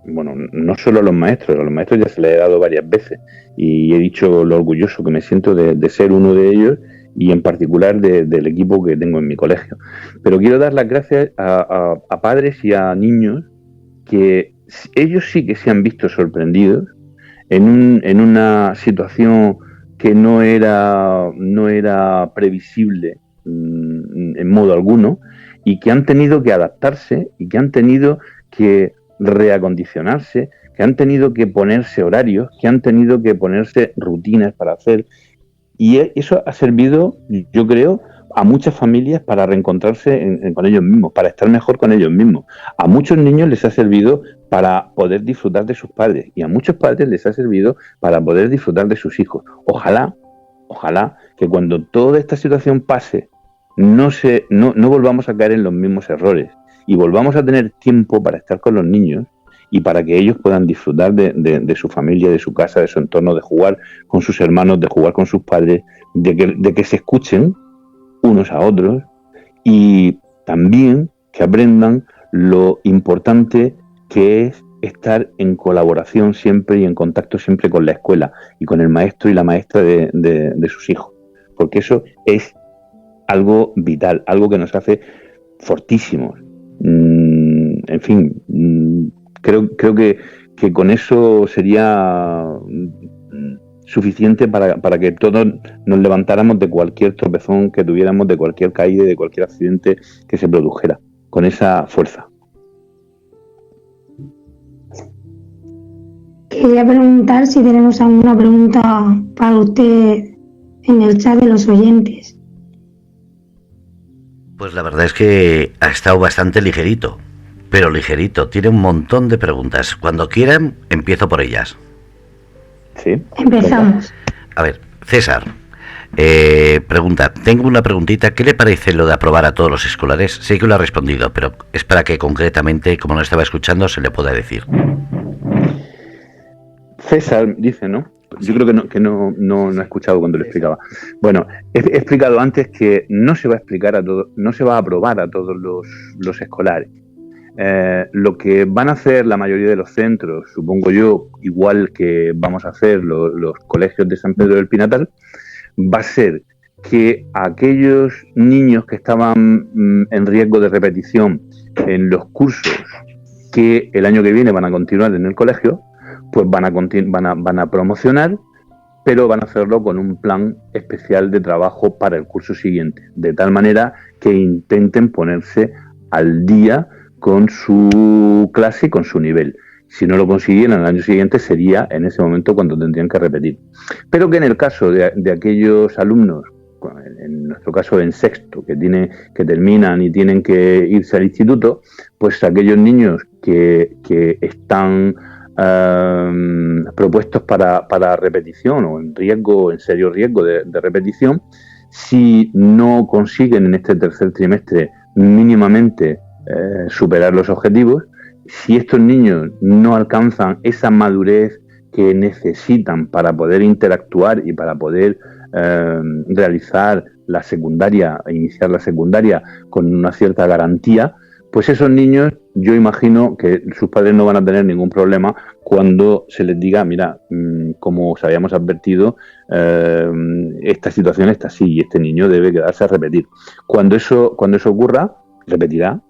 bueno, no solo a los maestros ya se les he dado varias veces y he dicho lo orgulloso que me siento de ser uno de ellos y en particular del equipo que tengo en mi colegio. Pero quiero dar las gracias a padres y a niños que ellos sí que se han visto sorprendidos en una situación que no era previsible en modo alguno y que han tenido que adaptarse y que han tenido que reacondicionarse, que han tenido que ponerse horarios, que han tenido que ponerse rutinas para hacer. Y eso ha servido, yo creo, a muchas familias para reencontrarse con ellos mismos, para estar mejor con ellos mismos. A muchos niños les ha servido para poder disfrutar de sus padres y a muchos padres les ha servido para poder disfrutar de sus hijos. Ojalá que cuando toda esta situación pase no volvamos a caer en los mismos errores y volvamos a tener tiempo para estar con los niños y para que ellos puedan disfrutar de su familia, de su casa, de su entorno, de jugar con sus hermanos, de jugar con sus padres, de que se escuchen unos a otros y también que aprendan lo importante que es estar en colaboración siempre y en contacto siempre con la escuela y con el maestro y la maestra de sus hijos, porque eso es algo vital, algo que nos hace fortísimos. En fin, creo que con eso sería suficiente para que todos nos levantáramos de cualquier tropezón que tuviéramos, de cualquier caída, de cualquier accidente que se produjera, con esa fuerza. Quería preguntar si tenemos alguna pregunta para usted en el chat de los oyentes. Pues la verdad es que ha estado bastante ligerito, pero ligerito. Tiene un montón de preguntas. Cuando quieran, empiezo por ellas. Sí. Empezamos. A ver, César, pregunta. Tengo una preguntita. ¿Qué le parece lo de aprobar a todos los escolares? Sé que lo ha respondido, pero es para que concretamente, como no estaba escuchando, se le pueda decir. César dice, ¿no? Yo creo que no he escuchado cuando lo explicaba. Bueno, he explicado antes que no se va a explicar a todos, no se va a aprobar a todos los escolares. Lo que van a hacer la mayoría de los centros, supongo yo, igual que vamos a hacer los colegios de San Pedro del Pinatar, va a ser que aquellos niños que estaban en riesgo de repetición en los cursos que el año que viene van a continuar en el colegio, pues van a promocionar, pero van a hacerlo con un plan especial de trabajo para el curso siguiente, de tal manera que intenten ponerse al día con su clase y con su nivel. Si no lo consiguieran el año siguiente, sería en ese momento cuando tendrían que repetir. Pero que en el caso de aquellos alumnos, en nuestro caso en sexto, que terminan y tienen que irse al instituto, pues aquellos niños que están propuestos para repetición o en serio riesgo de repetición, si no consiguen en este tercer trimestre mínimamente superar los objetivos, si estos niños no alcanzan esa madurez que necesitan para poder interactuar y para poder realizar la secundaria, iniciar la secundaria con una cierta garantía, pues esos niños, yo imagino que sus padres no van a tener ningún problema cuando se les diga, mira, como os habíamos advertido, esta situación está así y este niño debe quedarse a repetir. Cuando eso ocurra, repetirá,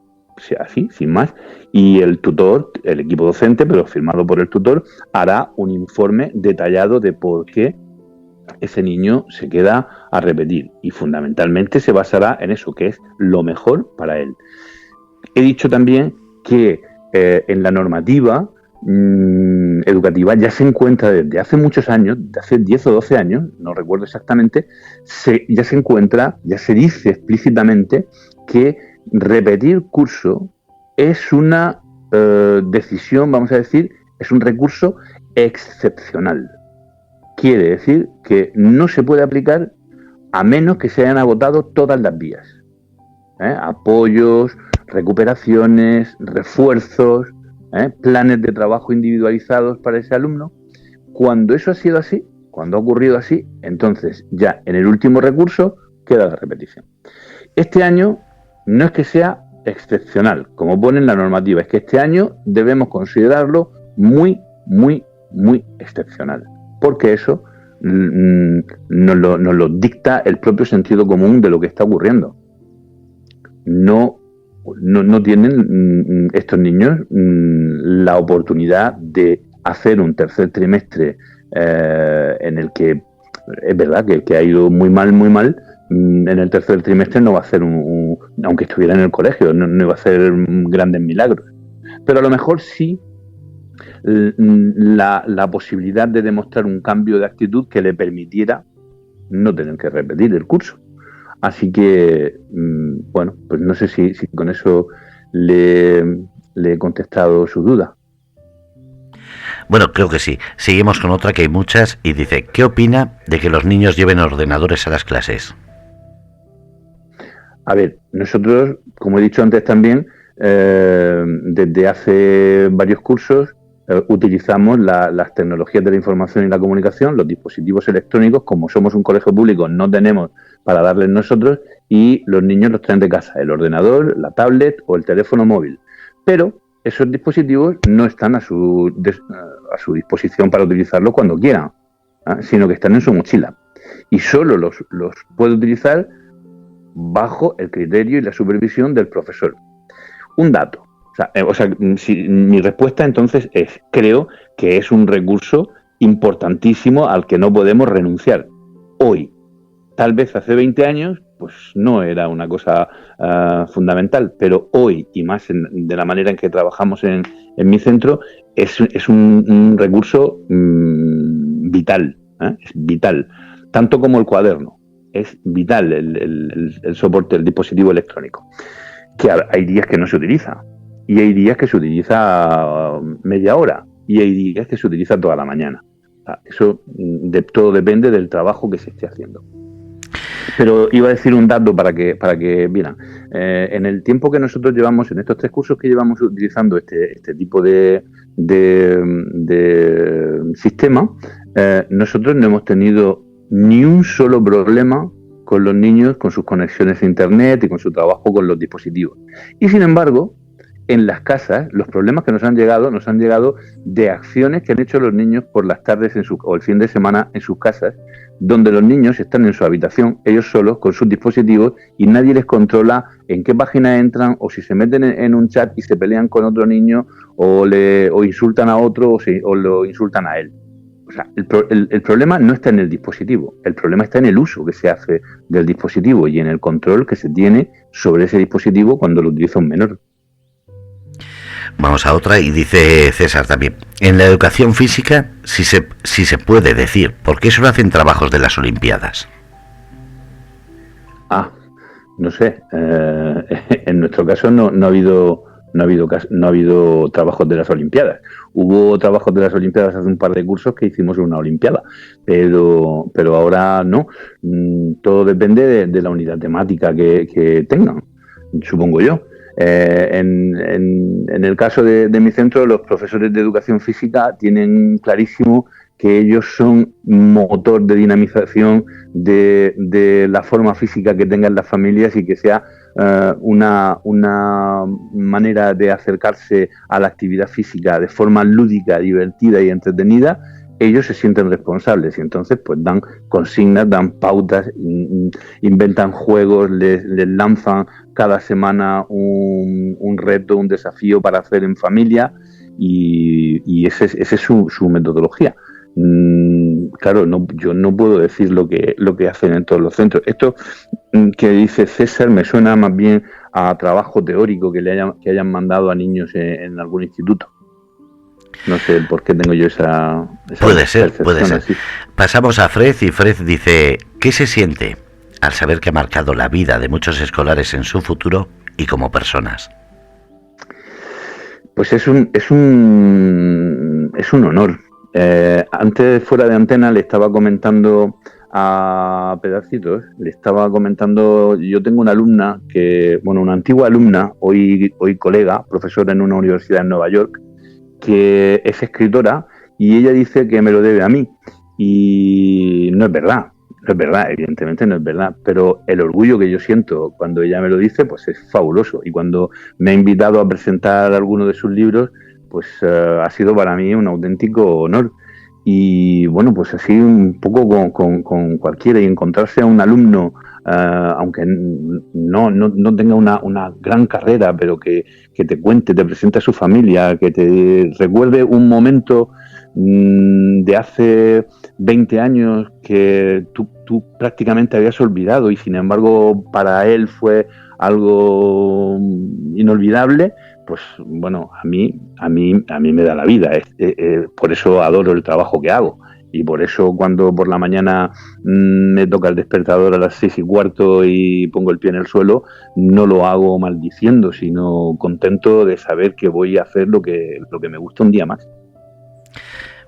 así, sin más, y el tutor, el equipo docente, pero firmado por el tutor, hará un informe detallado de por qué ese niño se queda a repetir y fundamentalmente se basará en eso, que es lo mejor para él. He dicho también que en la normativa educativa ya se encuentra desde hace muchos años, de hace 10 o 12 años, no recuerdo exactamente, ya se dice explícitamente que repetir curso es una decisión, vamos a decir, es un recurso excepcional. Quiere decir que no se puede aplicar a menos que se hayan agotado todas las vías. Apoyos, recuperaciones, refuerzos, planes de trabajo individualizados para ese alumno. Cuando eso ha sido así, cuando ha ocurrido así, entonces ya en el último recurso queda la repetición. Este año no es que sea excepcional, como pone en la normativa, es que este año debemos considerarlo muy, muy, muy excepcional, porque eso nos lo dicta el propio sentido común de lo que está ocurriendo. No tienen estos niños la oportunidad de hacer un tercer trimestre en el que es verdad que ha ido muy mal. En el tercer trimestre no va a hacer aunque estuviera en el colegio, no va a hacer grandes milagros. Pero a lo mejor sí la posibilidad de demostrar un cambio de actitud que le permitiera no tener que repetir el curso. Así que, bueno, pues no sé si con eso le he contestado su duda. Bueno, creo que sí. Seguimos con otra, que hay muchas, y dice, ¿qué opina de que los niños lleven ordenadores a las clases? A ver, nosotros, como he dicho antes también, desde hace varios cursos utilizamos las tecnologías de la información y la comunicación, los dispositivos electrónicos. Como somos un colegio público, no tenemos para darles nosotros, y los niños los traen de casa, el ordenador, la tablet o el teléfono móvil. Pero esos dispositivos no están a su disposición para utilizarlos cuando quieran, sino que están en su mochila. Y solo los puede utilizar bajo el criterio y la supervisión del profesor. Un dato. Mi respuesta entonces es, creo que es un recurso importantísimo al que no podemos renunciar. Hoy, tal vez hace 20 años, pues no era una cosa fundamental, pero hoy, y más de la manera en que trabajamos en mi centro, es un recurso vital, es vital, tanto como el cuaderno. Es vital el soporte del dispositivo electrónico. Que hay días que no se utiliza, y hay días que se utiliza media hora, y hay días que se utiliza toda la mañana. Eso todo depende del trabajo que se esté haciendo. Pero iba a decir un dato para que vieran. En el tiempo que nosotros llevamos, en estos 3 cursos que llevamos utilizando este tipo de sistema, nosotros no hemos tenido ni un solo problema con los niños, con sus conexiones a internet y con su trabajo con los dispositivos. Y sin embargo, en las casas, los problemas que nos han llegado de acciones que han hecho los niños por las tardes o el fin de semana en sus casas, donde los niños están en su habitación, ellos solos, con sus dispositivos, y nadie les controla en qué página entran, o si se meten en un chat y se pelean con otro niño, o insultan a otro, o lo insultan a él. O sea, el problema no está en el dispositivo, el problema está en el uso que se hace del dispositivo y en el control que se tiene sobre ese dispositivo cuando lo utiliza un menor. Vamos a otra, y dice César también, en la educación física, si se puede decir, ¿por qué solo hacen trabajos de las Olimpiadas? No sé, en nuestro caso no ha habido trabajos de las Olimpiadas. Hubo trabajos de las Olimpiadas hace un par de cursos que hicimos una Olimpiada, pero ahora no. Todo depende de la unidad temática que tengan, supongo yo. En el caso de mi centro, los profesores de educación física tienen clarísimo que ellos son motor de dinamización de la forma física que tengan las familias, y que sea una manera de acercarse a la actividad física de forma lúdica, divertida y entretenida. Ellos se sienten responsables y entonces pues dan consignas, dan pautas, inventan juegos, les lanzan cada semana un reto, un desafío para hacer en familia, y esa es su metodología. Claro, yo no puedo decir lo que hacen en todos los centros. Esto que dice César me suena más bien a trabajo teórico que hayan mandado a niños en algún instituto. No sé por qué tengo yo esa puede ser. Así. Pasamos a Fred, y Fred dice, ¿qué se siente al saber que ha marcado la vida de muchos escolares en su futuro y como personas? Pues es un honor. Antes, fuera de antena, le estaba comentando a Pedacitos, yo tengo una alumna una antigua alumna, hoy colega, profesora en una universidad en Nueva York, que es escritora, y ella dice que me lo debe a mí, y no es verdad, evidentemente no es verdad, pero el orgullo que yo siento cuando ella me lo dice, pues es fabuloso, y cuando me ha invitado a presentar alguno de sus libros, pues ha sido para mí un auténtico honor. Y bueno, pues así un poco con cualquiera, y encontrarse a un alumno, aunque no tenga una gran carrera, pero que te cuente, te presente a su familia, que te recuerde un momento de hace 20 años que tú prácticamente habías olvidado, y sin embargo para él fue algo inolvidable. Pues bueno, a mí me da la vida. Por eso adoro el trabajo que hago. Y por eso cuando por la mañana me toca el despertador a las 6:15 y pongo el pie en el suelo, no lo hago maldiciendo, sino contento de saber que voy a hacer lo que me gusta un día más.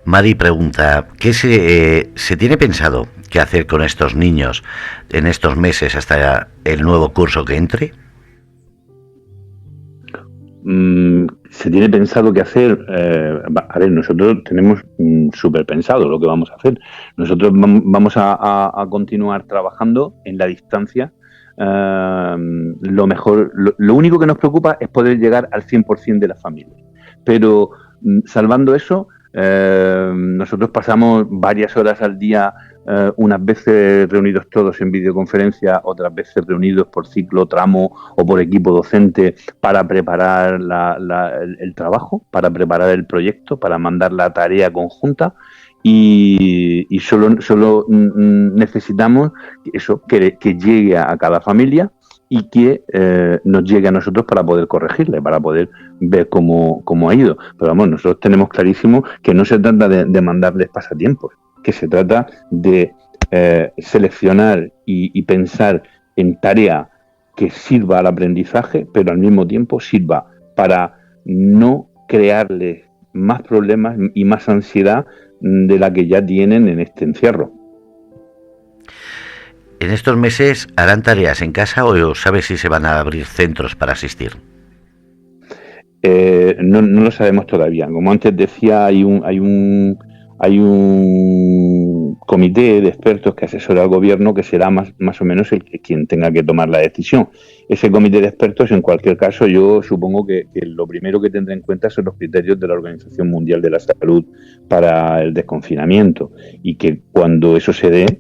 Mari pregunta, ¿qué se tiene pensado qué hacer con estos niños en estos meses hasta el nuevo curso que entre? Se tiene pensado qué hacer. A ver, nosotros tenemos súper pensado lo que vamos a hacer. Nosotros vamos a continuar trabajando en la distancia. Lo mejor, lo único que nos preocupa es poder llegar al 100% de las familias. Pero salvando eso, nosotros pasamos varias horas al día, unas veces reunidos todos en videoconferencia, otras veces reunidos por ciclo, tramo o por equipo docente para preparar el trabajo, para preparar el proyecto, para mandar la tarea conjunta. Y solo necesitamos eso, que llegue a cada familia y que nos llegue a nosotros para poder corregirle, para poder ver cómo ha ido. Pero vamos, nosotros tenemos clarísimo que no se trata de mandarles pasatiempos, que se trata de seleccionar y pensar en tarea que sirva al aprendizaje, pero al mismo tiempo sirva para no crearles más problemas y más ansiedad de la que ya tienen en este encierro. ¿En estos meses harán tareas en casa o sabes si se van a abrir centros para asistir? No lo sabemos todavía. Como antes decía, hay un comité de expertos que asesora al gobierno que será más o menos quien tenga que tomar la decisión. Ese comité de expertos, en cualquier caso, yo supongo que lo primero que tendrá en cuenta son los criterios de la Organización Mundial de la Salud para el desconfinamiento, y que cuando eso se dé,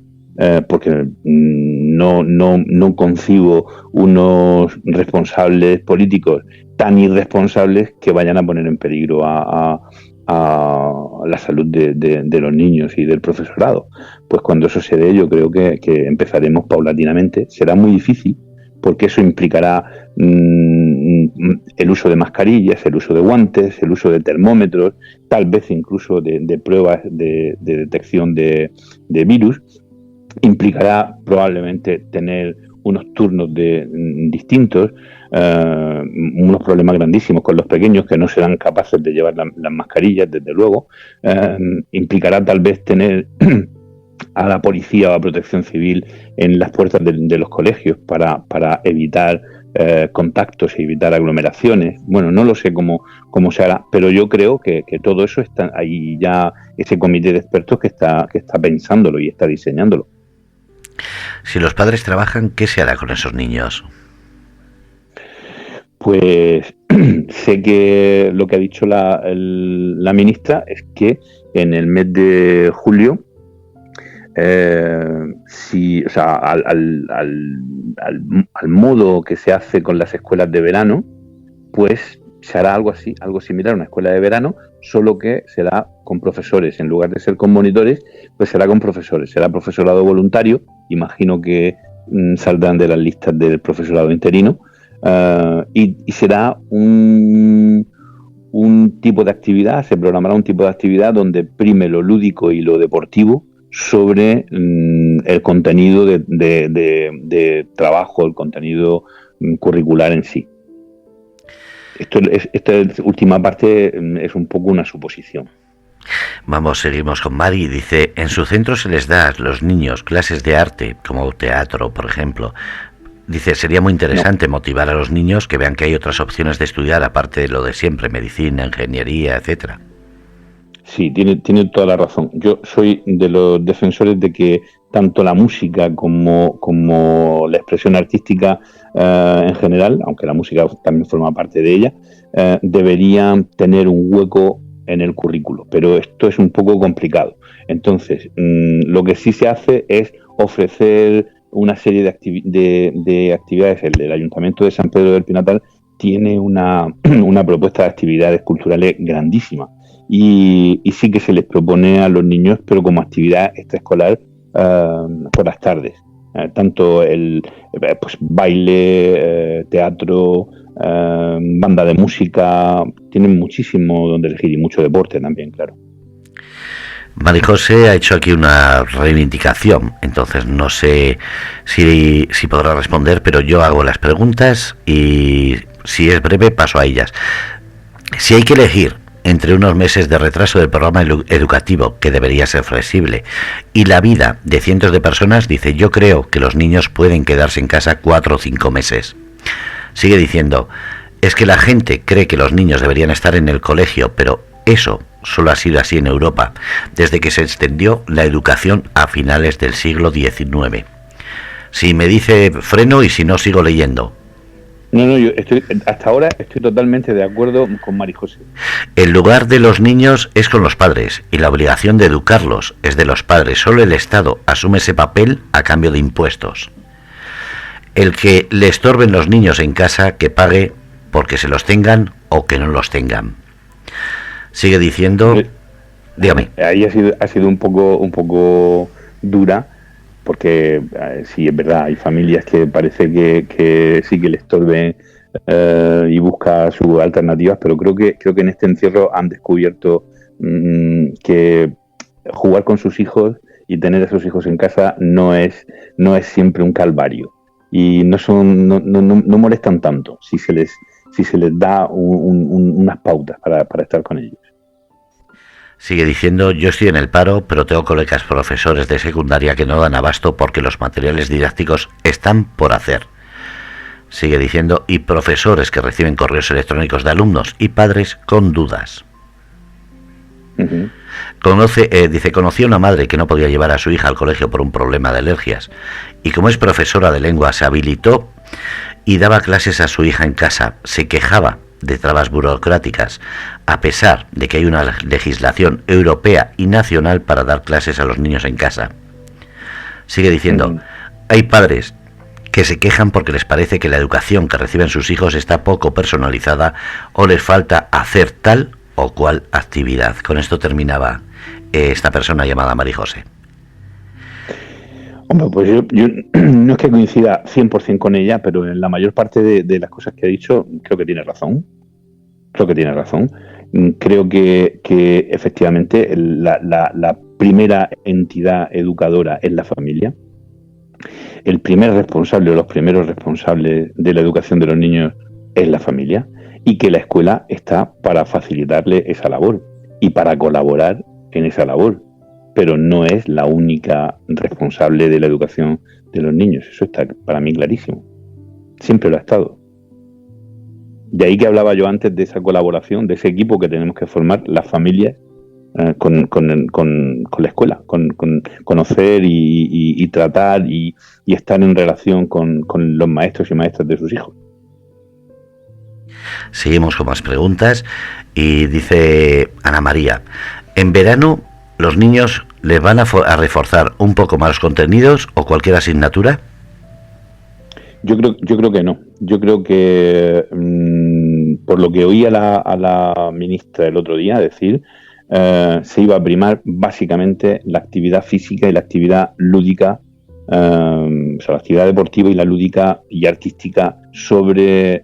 porque no concibo unos responsables políticos tan irresponsables que vayan a poner en peligro a la salud de los niños y del profesorado. Pues cuando eso se dé, yo creo que empezaremos paulatinamente. Será muy difícil porque eso implicará el uso de mascarillas, el uso de guantes, el uso de termómetros, tal vez incluso de pruebas de detección de virus. Implicará probablemente tener unos turnos distintos, unos problemas grandísimos con los pequeños que no serán capaces de llevar las mascarillas, desde luego. Implicará tal vez tener a la policía o a Protección Civil en las puertas de los colegios para evitar contactos y evitar aglomeraciones. Bueno, no lo sé cómo se hará, pero yo creo que todo eso está ahí ya, ese comité de expertos que está pensándolo y está diseñándolo. Si los padres trabajan, ¿qué se hará con esos niños? Pues sé que lo que ha dicho la ministra es que en el mes de julio, al modo que se hace con las escuelas de verano, pues se hará algo así, algo similar a una escuela de verano, solo que será con profesores. En lugar de ser con monitores, pues será con profesores. Será profesorado voluntario. Imagino que saldrán de las listas del profesorado interino. Y será un tipo de actividad, se programará un tipo de actividad donde prime lo lúdico y lo deportivo sobre el contenido de trabajo, el contenido curricular en sí. Esta última parte es un poco una suposición. Seguimos con Mari. Dice, en su centro se les da a los niños clases de arte, como teatro, por ejemplo. Dice, sería muy interesante motivar a los niños que vean que hay otras opciones de estudiar, aparte de lo de siempre, medicina, ingeniería, etcétera. Sí, tiene toda la razón. Yo soy de los defensores de que tanto la música como la expresión artística en general, aunque la música también forma parte de ella, deberían tener un hueco en el currículo, pero esto es un poco complicado. Entonces, lo que sí se hace es ofrecer una serie de actividades. El Ayuntamiento de San Pedro del Pinatar tiene una propuesta de actividades culturales grandísima, y sí que se les propone a los niños, pero como actividad extraescolar por las tardes. Tanto pues baile, teatro, banda de música, tienen muchísimo donde elegir, y mucho deporte también, claro. María José ha hecho aquí una reivindicación, entonces no sé si podrá responder, pero yo hago las preguntas y si es breve paso a ellas. Si hay que elegir entre unos meses de retraso del programa educativo, que debería ser flexible, y la vida de cientos de personas, dice, yo creo que los niños pueden quedarse en casa 4 o 5 meses. Sigue diciendo, es que la gente cree que los niños deberían estar en el colegio, pero eso solo ha sido así en Europa, desde que se extendió la educación a finales del siglo XIX. Si me dice freno y si no sigo leyendo. No, yo hasta ahora estoy totalmente de acuerdo con María José. El lugar de los niños es con los padres y la obligación de educarlos es de los padres. Solo el Estado asume ese papel a cambio de impuestos. El que le estorben los niños en casa, que pague porque se los tengan o que no los tengan. Sigue diciendo, dígame. Ahí ha sido un poco dura, porque sí, es verdad, hay familias que parece que sí que le estorben y busca sus alternativas, pero creo que en este encierro han descubierto que jugar con sus hijos y tener a sus hijos en casa no es siempre un calvario, y no molestan tanto si se les da unas pautas para estar con ellos. Sigue diciendo, yo estoy en el paro, pero tengo colegas profesores de secundaria que no dan abasto porque los materiales didácticos están por hacer. Sigue diciendo, y profesores que reciben correos electrónicos de alumnos y padres con dudas. Uh-huh. Conocí a una madre que no podía llevar a su hija al colegio por un problema de alergias, y como es profesora de lengua se habilitó y daba clases a su hija en casa. Se quejaba de trabas burocráticas, a pesar de que hay una legislación europea y nacional para dar clases a los niños en casa. Sigue diciendo, hay padres que se quejan porque les parece que la educación que reciben sus hijos está poco personalizada o les falta hacer tal o cual actividad. Con esto terminaba esta persona llamada María José. Hombre, pues yo no es que coincida 100% con ella, pero en la mayor parte de las cosas que ha dicho creo que tiene razón. Creo que efectivamente la primera entidad educadora es la familia. El primer responsable o los primeros responsables de la educación de los niños es la familia, y que la escuela está para facilitarle esa labor y para colaborar en esa labor, pero no es la única responsable de la educación de los niños. Eso está para mí clarísimo. Siempre lo ha estado. De ahí que hablaba yo antes de esa colaboración, de ese equipo que tenemos que formar las familias con la escuela, con conocer y tratar y estar en relación con los maestros y maestras de sus hijos. Seguimos con más preguntas y dice Ana María, en verano los niños les van a reforzar un poco más los contenidos o cualquier asignatura. Yo creo que no. Yo creo que por lo que oí a la ministra el otro día decir, se iba a primar básicamente la actividad física y la actividad lúdica, o sea, la actividad deportiva y la lúdica y artística sobre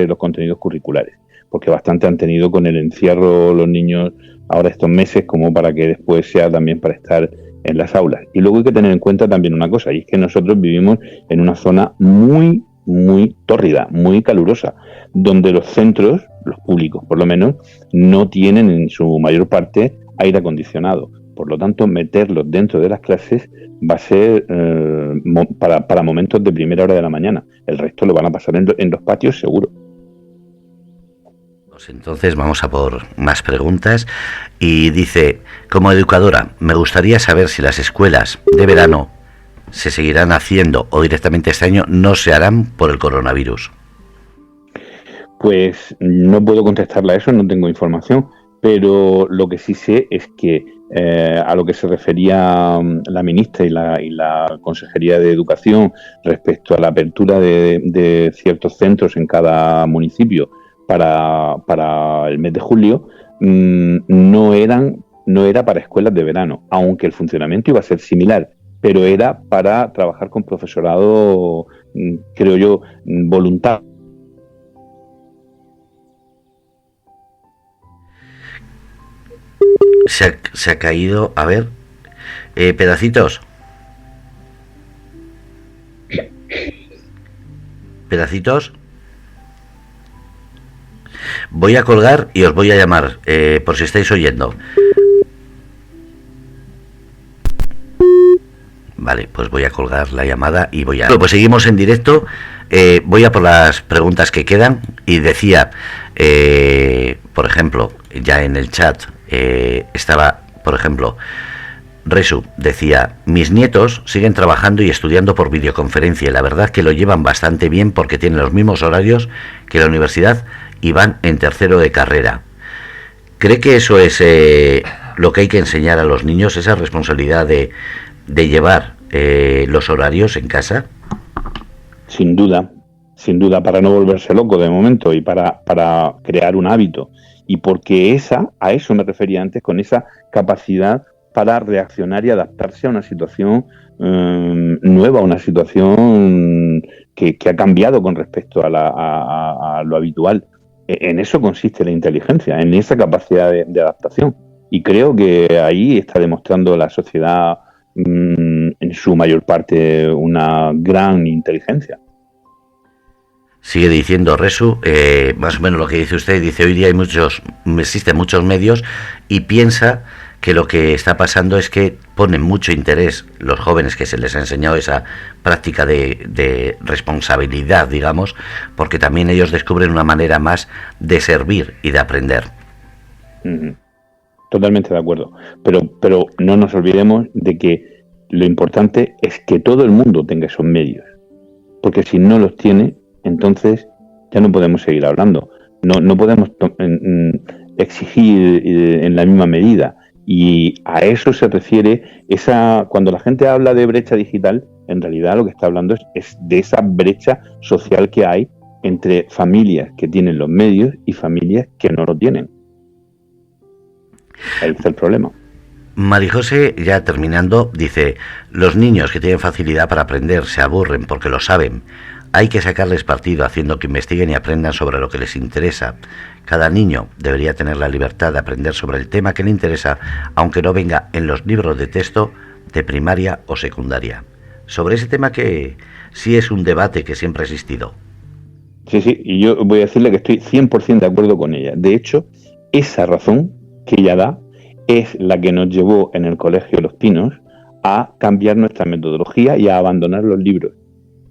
los contenidos curriculares, porque bastante han tenido con el encierro los niños ahora estos meses como para que después sea también para estar en las aulas. Y luego hay que tener en cuenta también una cosa, y es que nosotros vivimos en una zona muy, muy tórrida, muy calurosa, donde los centros, los públicos por lo menos, no tienen en su mayor parte aire acondicionado. Por lo tanto, meterlos dentro de las clases va a ser para momentos de primera hora de la mañana. El resto lo van a pasar en los patios seguro. Entonces vamos a por más preguntas y dice, como educadora, me gustaría saber si las escuelas de verano se seguirán haciendo o directamente este año no se harán por el coronavirus. Pues no puedo contestarle a eso, no tengo información, pero lo que sí sé es que a lo que se refería la ministra y la Consejería de Educación respecto a la apertura de ciertos centros en cada municipio para el mes de julio, no era para escuelas de verano, aunque el funcionamiento iba a ser similar, pero era para trabajar con profesorado, creo yo, voluntario. se ha caído. A ver, pedacitos. Pedacitos. Voy a colgar y os voy a llamar, por si estáis oyendo. Vale, pues voy a colgar la llamada y voy a... Bueno, pues seguimos en directo. Voy a por las preguntas que quedan. Y decía, por ejemplo, ya en el chat estaba, por ejemplo, Resu decía: mis nietos siguen trabajando y estudiando por videoconferencia y la verdad que lo llevan bastante bien porque tienen los mismos horarios que la universidad y van en tercero de carrera. ¿Cree que eso es lo que hay que enseñar a los niños, esa responsabilidad de llevar los horarios en casa? Sin duda, para no volverse loco de momento y para crear un hábito. Y porque a eso me refería antes, con esa capacidad para reaccionar y adaptarse a una situación nueva, una situación que ha cambiado con respecto a lo habitual. En eso consiste la inteligencia, en esa capacidad de adaptación. Y creo que ahí está demostrando la sociedad en su mayor parte una gran inteligencia. Sigue diciendo Resu, más o menos lo que dice usted. Dice: hoy día existen muchos medios y piensa que lo que está pasando es que ponen mucho interés los jóvenes, que se les ha enseñado esa práctica de responsabilidad, digamos, porque también ellos descubren una manera más de servir y de aprender. Totalmente de acuerdo, pero no nos olvidemos de que lo importante es que todo el mundo tenga esos medios, porque si no los tiene, entonces ya no podemos seguir hablando, no podemos exigir en la misma medida. Y a eso se refiere cuando la gente habla de brecha digital, en realidad lo que está hablando es de esa brecha social que hay entre familias que tienen los medios y familias que no lo tienen. Ahí está el problema. Marijose, ya terminando, dice: los niños que tienen facilidad para aprender se aburren porque lo saben. Hay que sacarles partido haciendo que investiguen y aprendan sobre lo que les interesa. Cada niño debería tener la libertad de aprender sobre el tema que le interesa, aunque no venga en los libros de texto de primaria o secundaria. Sobre ese tema, que sí es un debate que siempre ha existido. Sí, y yo voy a decirle que estoy 100% de acuerdo con ella. De hecho, esa razón que ella da es la que nos llevó en el Colegio Los Pinos a cambiar nuestra metodología y a abandonar los libros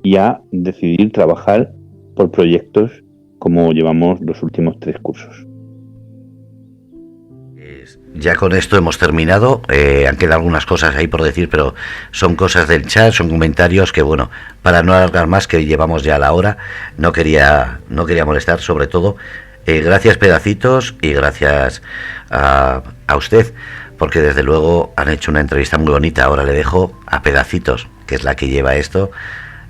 y a decidir trabajar por proyectos como llevamos los últimos 3 cursos. Ya con esto hemos terminado. Han quedado algunas cosas ahí por decir, pero son cosas del chat, son comentarios que, bueno, para no alargar más, que llevamos ya la hora, no quería molestar. Sobre todo, gracias pedacitos y gracias a usted, porque desde luego han hecho una entrevista muy bonita. Ahora le dejo a Pedacitos, que es la que lleva esto,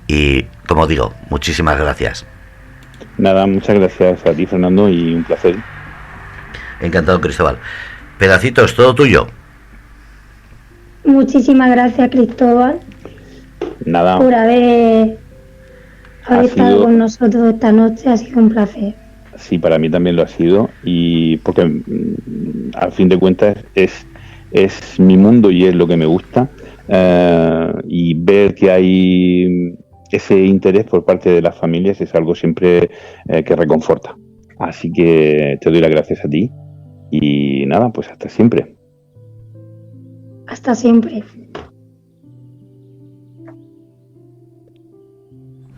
y como digo, muchísimas gracias. Nada, muchas gracias a ti, Fernando, y un placer. Encantado, Cristóbal. Pedacitos, todo tuyo. Muchísimas gracias, Cristóbal, Nada, por haber estado con nosotros esta noche. Ha sido un placer. Sí, para mí también lo ha sido, y porque al fin de cuentas es mi mundo y es lo que me gusta, y ver que hay ese interés por parte de las familias es algo siempre que reconforta. Así que te doy las gracias a ti y nada, pues hasta siempre. Hasta siempre.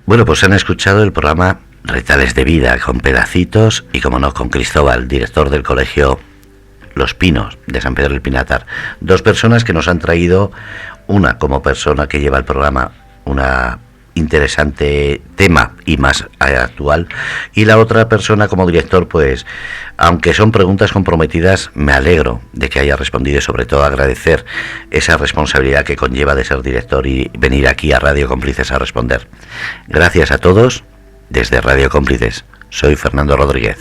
Bueno, pues han escuchado el programa Retales de Vida con Pedacitos y, como no, con Cristóbal, director del Colegio Los Pinos de San Pedro del Pinatar. 2 personas que nos han traído, una como persona que lleva el programa, una interesante tema y más actual, y la otra persona como director. Pues aunque son preguntas comprometidas, me alegro de que haya respondido y sobre todo agradecer esa responsabilidad que conlleva de ser director y venir aquí a Radio Cómplices a responder. Gracias a todos desde Radio Cómplices. Soy Fernando Rodríguez.